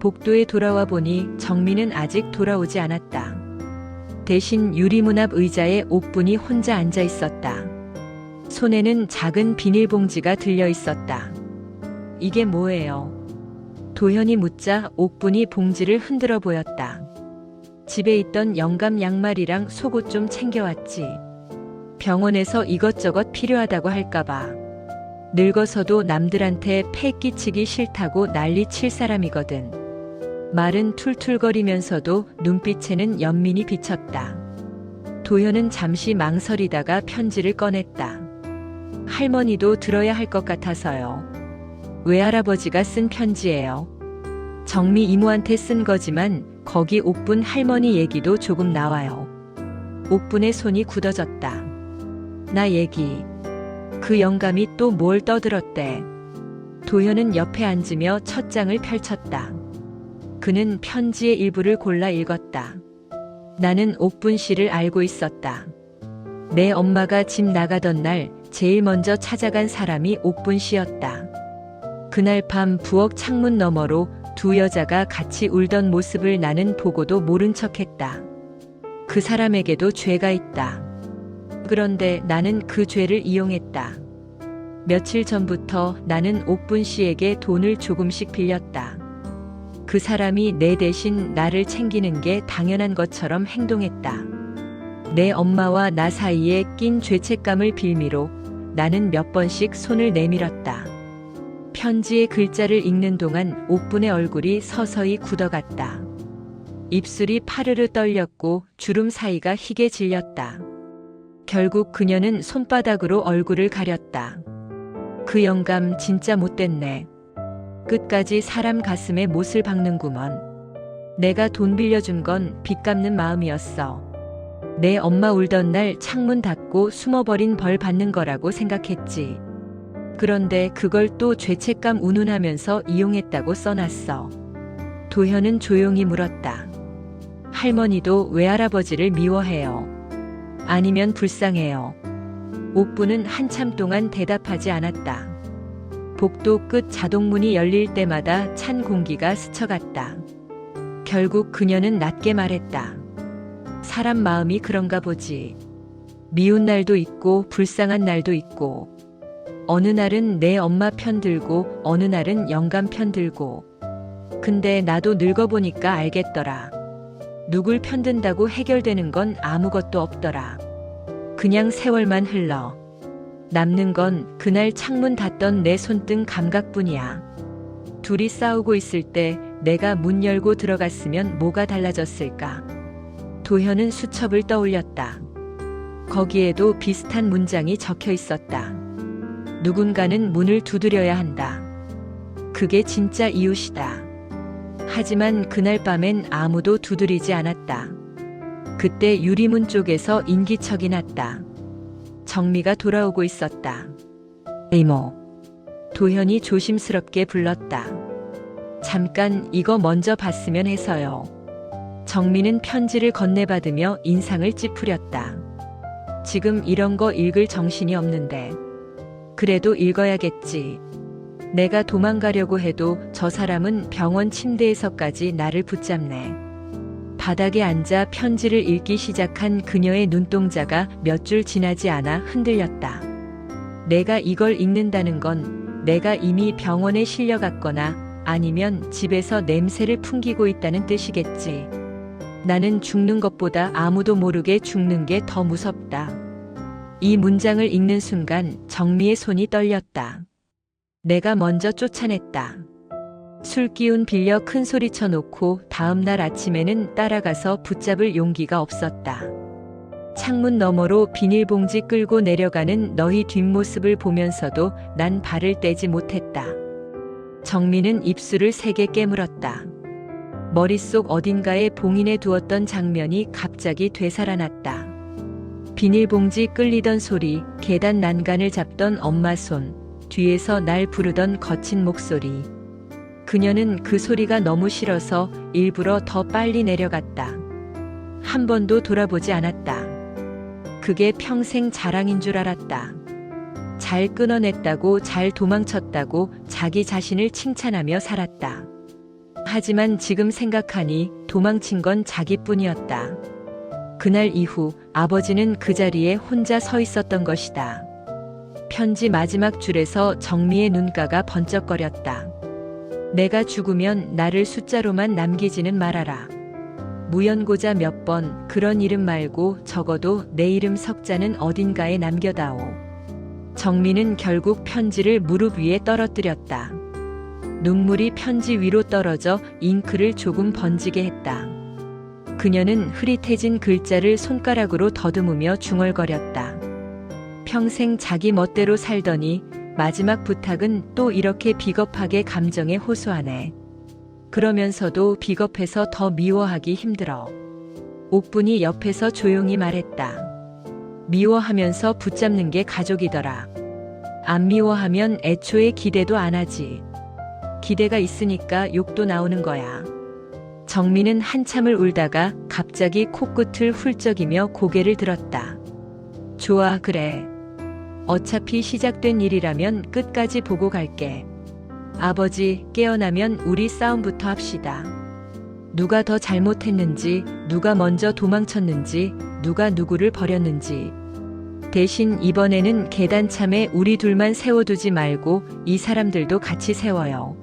복도에 돌아와 보니 정민은 아직 돌아오지 않았다. 대신 유리문 앞 의자에 옥분이 혼자 앉아 있었다. 손에는 작은 비닐봉지가 들려 있었다. 이게 뭐예요? 도현이 묻자 옥분이 봉지를 흔들어 보였다. 집에 있던 영감 양말이랑 속옷 좀 챙겨왔지. 병원에서 이것저것 필요하다고 할까봐. 늙어서도 남들한테 패 끼치기 싫다고 난리 칠 사람이거든. 말은 툴툴거리면서도 눈빛에는 연민이 비쳤다. 도현은 잠시 망설이다가 편지를 꺼냈다. 할머니도 들어야 할 것 같아서요. 외할아버지가 쓴 편지예요. 정미 이모한테 쓴 거지만 거기 옥분 할머니 얘기도 조금 나와요. 옥분의 손이 굳어졌다. 나 얘기. 그 영감이 또 뭘 떠들었대. 도현은 옆에 앉으며 첫 장을 펼쳤다. 그는 편지의 일부를 골라 읽었다. 나는 옥분 씨를 알고 있었다. 내 엄마가 집 나가던 날 제일 먼저 찾아간 사람이 옥분 씨였다. 그날 밤 부엌 창문 너머로 두 여자가 같이 울던 모습을 나는 보고도 모른 척했다. 그 사람에게도 죄가 있다. 그런데 나는 그 죄를 이용했다. 며칠 전부터 나는 옥분 씨에게 돈을 조금씩 빌렸다. 그 사람이 내 대신 나를 챙기는 게 당연한 것처럼 행동했다. 내 엄마와 나 사이에 낀 죄책감을 빌미로 나는 몇 번씩 손을 내밀었다. 편지의 글자를 읽는 동안 옥분의 얼굴이 서서히 굳어갔다. 입술이 파르르 떨렸고 주름 사이가 희게 질렸다. 결국 그녀는 손바닥으로 얼굴을 가렸다. 그 영감 진짜 못됐네. 끝까지 사람 가슴에 못을 박는구먼. 내가 돈 빌려준 건 빚 갚는 마음이었어. 내 엄마 울던 날 창문 닫고 숨어버린 벌 받는 거라고 생각했지. 그런데 그걸 또 죄책감 운운하면서 이용했다고 써놨어. 도현은 조용히 물었다. 할머니도 외할아버지를 미워해요. 아니면 불쌍해요. 옥분은 한참 동안 대답하지 않았다. 복도 끝 자동문이 열릴 때마다 찬 공기가 스쳐갔다. 결국 그녀는 낮게 말했다. 사람 마음이 그런가 보지. 미운 날도 있고 불쌍한 날도 있고. 어느 날은 내 엄마 편 들고 어느 날은 영감 편 들고. 근데 나도 늙어보니까 알겠더라. 누굴 편든다고 해결되는 건 아무것도 없더라. 그냥 세월만 흘러. 남는 건 그날 창문 닫던 내 손등 감각뿐이야. 둘이 싸우고 있을 때 내가 문 열고 들어갔으면 뭐가 달라졌을까? 도현은 수첩을 떠올렸다. 거기에도 비슷한 문장이 적혀 있었다. 누군가는 문을 두드려야 한다. 그게 진짜 이웃이다. 하지만 그날 밤엔 아무도 두드리지 않았다. 그때 유리문 쪽에서 인기척이 났다. 정미가 돌아오고 있었다. 이모. 도현이 조심스럽게 불렀다. 잠깐 이거 먼저 봤으면 해서요. 정미는 편지를 건네받으며 인상을 찌푸렸다. 지금 이런 거 읽을 정신이 없는데. 그래도 읽어야겠지. 내가 도망가려고 해도 저 사람은 병원 침대에서까지 나를 붙잡네. 바닥에 앉아 편지를 읽기 시작한 그녀의 눈동자가 몇 줄 지나지 않아 흔들렸다. 내가 이걸 읽는다는 건 내가 이미 병원에 실려갔거나 아니면 집에서 냄새를 풍기고 있다는 뜻이겠지. 나는 죽는 것보다 아무도 모르게 죽는 게 더 무섭다. 이 문장을 읽는 순간 정미의 손이 떨렸다. 내가 먼저 쫓아냈다. 술 기운 빌려 큰 소리 쳐놓고 다음날 아침에는 따라가서 붙잡을 용기가 없었다. 창문 너머로 비닐봉지 끌고 내려가는 너희 뒷모습을 보면서도 난 발을 떼지 못했다. 정미는 입술을 세게 깨물었다. 머릿속 어딘가에 봉인해 두었던 장면이 갑자기 되살아났다. 비닐봉지 끌리던 소리, 계단 난간을 잡던 엄마 손, 뒤에서 날 부르던 거친 목소리. 그녀는 그 소리가 너무 싫어서 일부러 더 빨리 내려갔다. 한 번도 돌아보지 않았다. 그게 평생 자랑인 줄 알았다. 잘 끊어냈다고, 잘 도망쳤다고 자기 자신을 칭찬하며 살았다. 하지만 지금 생각하니 도망친 건 자기뿐이었다. 그날 이후 아버지는 그 자리에 혼자 서 있었던 것이다. 편지 마지막 줄에서 정미의 눈가가 번쩍거렸다. 내가 죽으면 나를 숫자로만 남기지는 말아라. 무연고자 몇 번, 그런 이름 말고 적어도 내 이름 석자는 어딘가에 남겨다오. 정미는 결국 편지를 무릎 위에 떨어뜨렸다. 눈물이 편지 위로 떨어져 잉크를 조금 번지게 했다. 그녀는 흐릿해진 글자를 손가락으로 더듬으며 중얼거렸다. 평생 자기 멋대로 살더니 마지막 부탁은 또 이렇게 비겁하게 감정에 호소하네. 그러면서도 비겁해서 더 미워하기 힘들어. 옥분이 옆에서 조용히 말했다. 미워하면서 붙잡는 게 가족이더라. 안 미워하면 애초에 기대도 안 하지. 기대가 있으니까 욕도 나오는 거야. 정미는 한참을 울다가 갑자기 코끝을 훌쩍이며 고개를 들었다. 좋아, 그래. 어차피 시작된 일이라면 끝까지 보고 갈게. 아버지, 깨어나면 우리 싸움부터 합시다. 누가 더 잘못했는지, 누가 먼저 도망쳤는지, 누가 누구를 버렸는지. 대신 이번에는 계단참에 우리 둘만 세워두지 말고 이 사람들도 같이 세워요.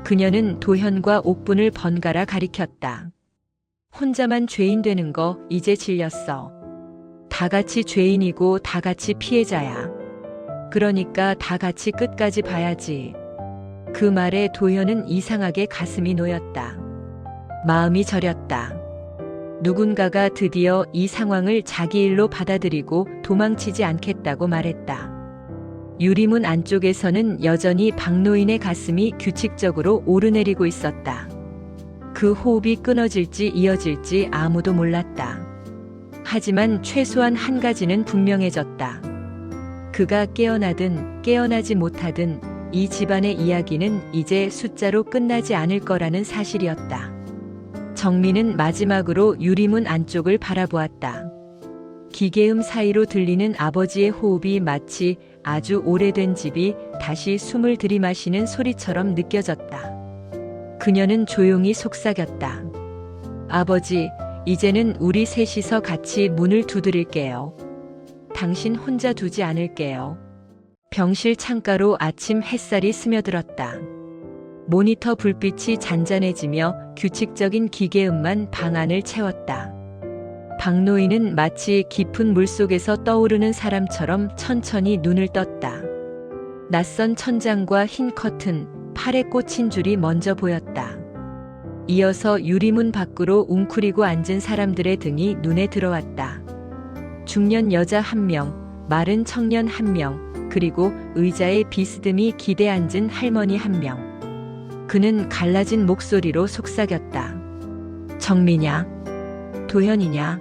그녀는 도현과 옥분을 번갈아 가리켰다. 혼자만 죄인 되는 거 이제 질렸어. 다 같이 죄인이고 다 같이 피해자야. 그러니까 다 같이 끝까지 봐야지. 그 말에 도현은 이상하게 가슴이 놓였다. 마음이 저렸다. 누군가가 드디어 이 상황을 자기 일로 받아들이고 도망치지 않겠다고 말했다. 유리문 안쪽에서는 여전히 박노인의 가슴이 규칙적으로 오르내리고 있었다. 그 호흡이 끊어질지 이어질지 아무도 몰랐다. 하지만 최소한 한 가지는 분명해졌다. 그가 깨어나든 깨어나지 못하든 이 집안의 이야기는 이제 숫자로 끝나지 않을 거라는 사실이었다. 정미는 마지막으로 유리문 안쪽을 바라보았다. 기계음 사이로 들리는 아버지의 호흡이 마치 아주 오래된 집이 다시 숨을 들이마시는 소리처럼 느껴졌다. 그녀는 조용히 속삭였다. 아버지, 이제는 우리 셋이서 같이 문을 두드릴게요. 당신 혼자 두지 않을게요. 병실 창가로 아침 햇살이 스며들었다. 모니터 불빛이 잔잔해지며 규칙적인 기계음만 방 안을 채웠다. 박노인은 마치 깊은 물속에서 떠오르는 사람처럼 천천히 눈을 떴다. 낯선 천장과 흰 커튼, 팔에 꽂힌 줄이 먼저 보였다. 이어서 유리문 밖으로 웅크리고 앉은 사람들의 등이 눈에 들어왔다. 중년 여자 1명, 마른 청년 1명, 그리고 의자에 비스듬히 기대 앉은 할머니 1명. 그는 갈라진 목소리로 속삭였다. 정미냐? 도현이냐?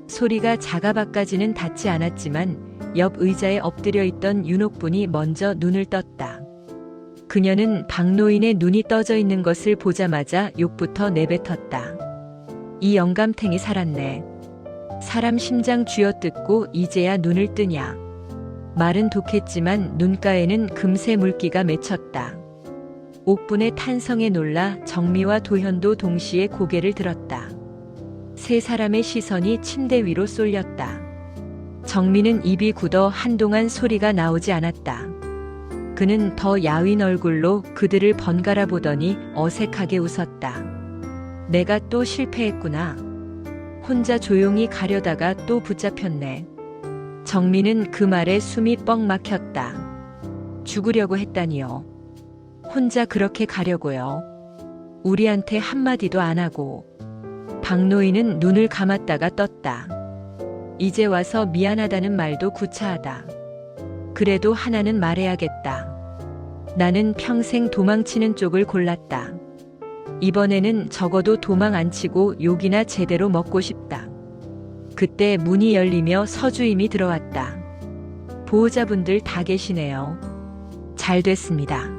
소리가 자가박까지는 닿지 않았지만 옆 의자에 엎드려 있던 윤옥분이 먼저 눈을 떴다. 그녀는 박노인의 눈이 떠져 있는 것을 보자마자 욕부터 내뱉었다. 이 영감탱이 살았네. 사람 심장 쥐어뜯고 이제야 눈을 뜨냐. 말은 독했지만 눈가에는 금세 물기가 맺혔다. 옥분의 탄성에 놀라 정미와 도현도 동시에 고개를 들었다. 세 사람의 시선이 침대 위로 쏠렸다. 정미는 입이 굳어 한동안 소리가 나오지 않았다. 그는 더 야윈 얼굴로 그들을 번갈아 보더니 어색하게 웃었다. 내가 또 실패했구나. 혼자 조용히 가려다가 또 붙잡혔네. 정미는 그 말에 숨이 뻥 막혔다. 죽으려고 했다니요. 혼자 그렇게 가려고요. 우리한테 한마디도 안 하고. 박노인은 눈을 감았다가 떴다. 이제 와서 미안하다는 말도 구차하다. 그래도 하나는 말해야겠다. 나는 평생 도망치는 쪽을 골랐다. 이번에는 적어도 도망 안 치고 욕이나 제대로 먹고 싶다. 그때 문이 열리며 서주임이 들어왔다. 보호자분들 다 계시네요. 잘 됐습니다.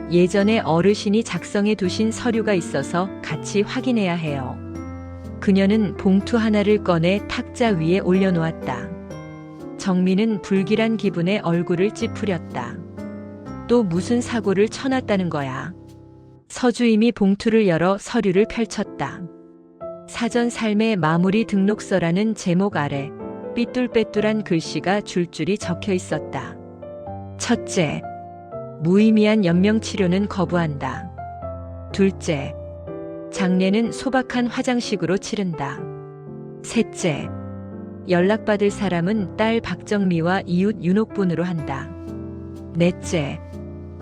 예전에 어르신이 작성해 두신 서류가 있어서 같이 확인해야 해요. 그녀는 봉투 하나를 꺼내 탁자 위에 올려놓았다. 정미는 불길한 기분에 얼굴을 찌푸렸다. 또 무슨 사고를 쳐놨다는 거야. 서주임이 봉투를 열어 서류를 펼쳤다. 사전 삶의 마무리 등록서라는 제목 아래 삐뚤빼뚤한 글씨가 줄줄이 적혀 있었다. 첫째, 무의미한 연명치료는 거부한다. 둘째, 장례는 소박한 화장식으로 치른다. 셋째, 연락받을 사람은 딸 박정미와 이웃 윤옥분으로 한다. 넷째,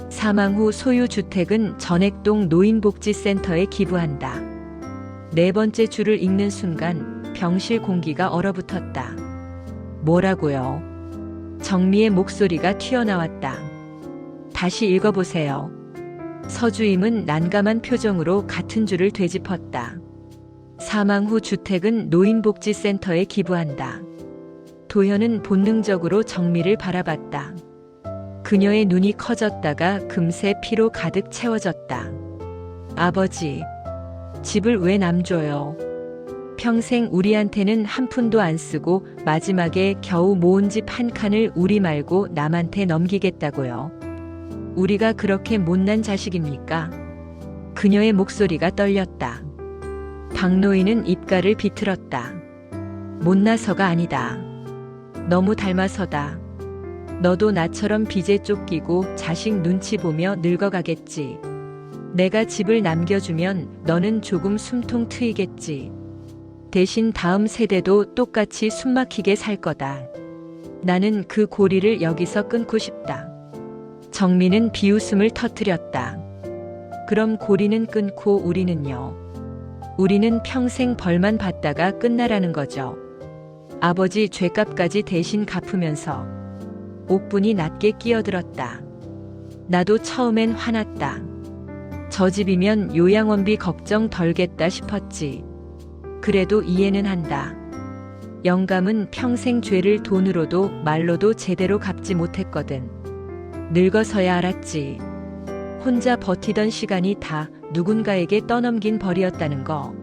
사망 후 소유 주택은 전액동 노인복지센터에 기부한다. 네 번째 줄을 읽는 순간 병실 공기가 얼어붙었다. 뭐라고요? 정미의 목소리가 튀어나왔다. 다시 읽어보세요. 서주임은 난감한 표정으로 같은 줄을 되짚었다. 사망 후 주택은 노인복지센터에 기부한다. 도현은 본능적으로 정미를 바라봤다. 그녀의 눈이 커졌다가 금세 피로 가득 채워졌다. 아버지, 집을 왜 남줘요? 평생 우리한테는 한 푼도 안 쓰고 마지막에 겨우 모은 집 한 칸을 우리 말고 남한테 넘기겠다고요. 우리가 그렇게 못난 자식입니까? 그녀의 목소리가 떨렸다. 박노인은 입가를 비틀었다. 못나서가 아니다. 너무 닮아서다. 너도 나처럼 빚에 쫓기고 자식 눈치 보며 늙어가겠지. 내가 집을 남겨주면 너는 조금 숨통 트이겠지. 대신 다음 세대도 똑같이 숨막히게 살 거다. 나는 그 고리를 여기서 끊고 싶다. 정미는 비웃음을 터뜨렸다. 그럼 고리는 끊고 우리는요? 우리는 평생 벌만 받다가 끝나라는 거죠. 아버지 죗값까지 대신 갚으면서. 옥분이 낮게 끼어들었다. 나도 처음엔 화났다. 저 집이면 요양원비 걱정 덜겠다 싶었지. 그래도 이해는 한다. 영감은 평생 죄를 돈으로도 말로도 제대로 갚지 못했거든. 늙어서야 알았지. 혼자 버티던 시간이 다 누군가에게 떠넘긴 벌이었다는 거.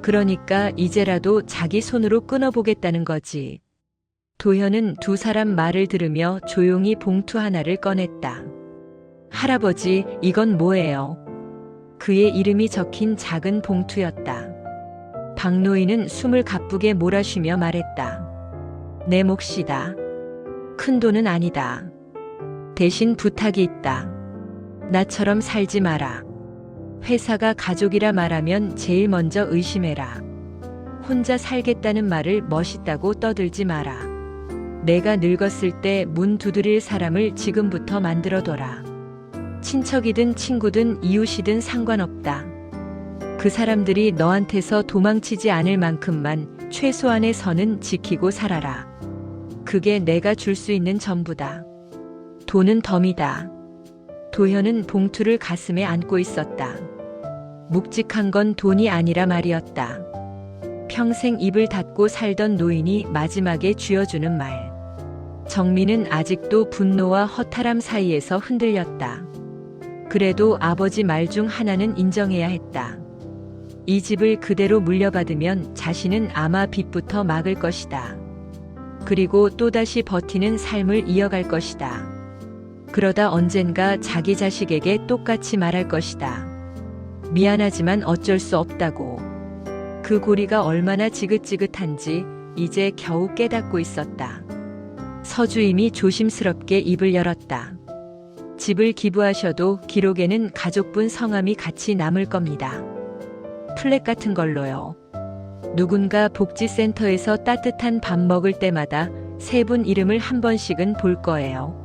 그러니까 이제라도 자기 손으로 끊어보겠다는 거지. 도현은 두 사람 말을 들으며 조용히 봉투 하나를 꺼냈다. 할아버지, 이건 뭐예요? 그의 이름이 적힌 작은 봉투였다. 박노인은 숨을 가쁘게 몰아쉬며 말했다. 내 몫이다. 큰 돈은 아니다. 대신 부탁이 있다. 나처럼 살지 마라. 회사가 가족이라 말하면 제일 먼저 의심해라. 혼자 살겠다는 말을 멋있다고 떠들지 마라. 내가 늙었을 때 문 두드릴 사람을 지금부터 만들어둬라. 친척이든 친구든 이웃이든 상관없다. 그 사람들이 너한테서 도망치지 않을 만큼만 최소한의 선은 지키고 살아라. 그게 내가 줄 수 있는 전부다. 돈은 덤이다. 도현은 봉투를 가슴에 안고 있었다. 묵직한 건 돈이 아니라 말이었다. 평생 입을 닫고 살던 노인이 마지막에 쥐어주는 말. 정민은 아직도 분노와 허탈함 사이에서 흔들렸다. 그래도 아버지 말 중 하나는 인정해야 했다. 이 집을 그대로 물려받으면 자신은 아마 빚부터 막을 것이다. 그리고 또다시 버티는 삶을 이어갈 것이다. 그러다 언젠가 자기 자식에게 똑같이 말할 것이다. 미안하지만 어쩔 수 없다고. 그 고리가 얼마나 지긋지긋한지 이제 겨우 깨닫고 있었다. 서주임이 조심스럽게 입을 열었다. 집을 기부하셔도 기록에는 가족분 성함이 같이 남을 겁니다. 플랫 같은 걸로요. 누군가 복지센터에서 따뜻한 밥 먹을 때마다 세 분 이름을 한 번씩은 볼 거예요.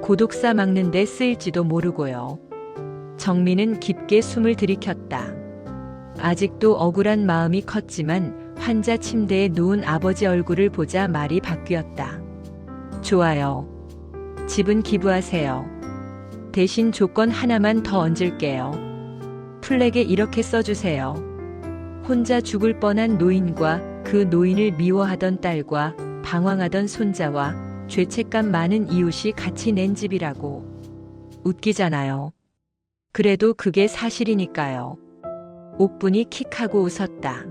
고독사 막는 데 쓰일지도 모르고요. 정민은 깊게 숨을 들이켰다. 아직도 억울한 마음이 컸지만 환자 침대에 누운 아버지 얼굴을 보자 말이 바뀌었다. 좋아요. 집은 기부하세요. 대신 조건 하나만 더 얹을게요. 플렉에 이렇게 써주세요. 혼자 죽을 뻔한 노인과 그 노인을 미워하던 딸과 방황하던 손자와 죄책감 많은 이웃이 같이 낸 집이라고. 웃기잖아요. 그래도 그게 사실이니까요. 옥분이 킥하고 웃었다.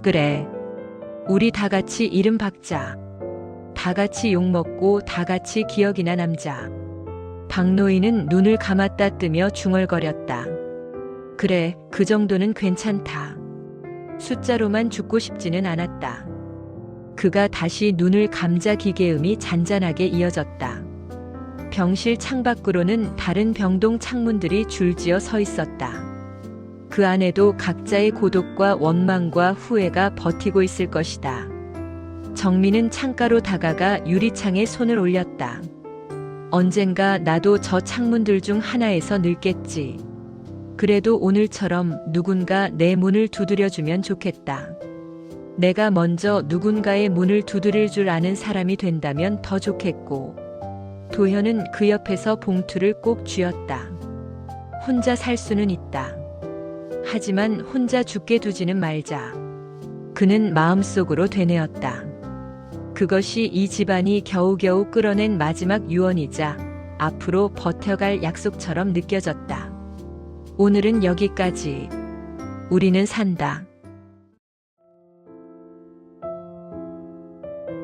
그래. 우리 다 같이 이름 박자. 다 같이 욕먹고 다 같이 기억이나 남자. 박노인은 눈을 감았다 뜨며 중얼거렸다. 그래, 그 정도는 괜찮다. 숫자로만 죽고 싶지는 않았다. 그가 다시 눈을 감자 기계음이 잔잔하게 이어졌다. 병실 창밖으로는 다른 병동 창문들이 줄지어 서 있었다. 그 안에도 각자의 고독과 원망과 후회가 버티고 있을 것이다. 정민은 창가로 다가가 유리창에 손을 올렸다. 언젠가 나도 저 창문들 중 하나에서 늙겠지. 그래도 오늘처럼 누군가 내 문을 두드려주면 좋겠다. 내가 먼저 누군가의 문을 두드릴 줄 아는 사람이 된다면 더 좋겠고. 도현은 그 옆에서 봉투를 꼭 쥐었다. 혼자 살 수는 있다. 하지만 혼자 죽게 두지는 말자. 그는 마음속으로 되뇌었다. 그것이 이 집안이 겨우겨우 끌어낸 마지막 유언이자 앞으로 버텨갈 약속처럼 느껴졌다. 오늘은 여기까지. 우리는 산다.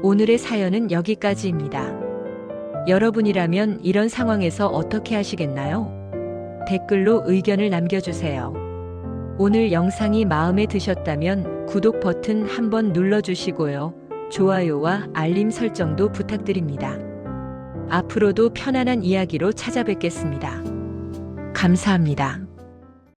오늘의 사연은 여기까지입니다. 여러분이라면 이런 상황에서 어떻게 하시겠나요? 댓글로 의견을 남겨주세요. 오늘 영상이 마음에 드셨다면 구독 버튼 한번 눌러주시고요. 좋아요와 알림 설정도 부탁드립니다. 앞으로도 편안한 이야기로 찾아뵙겠습니다. 감사합니다.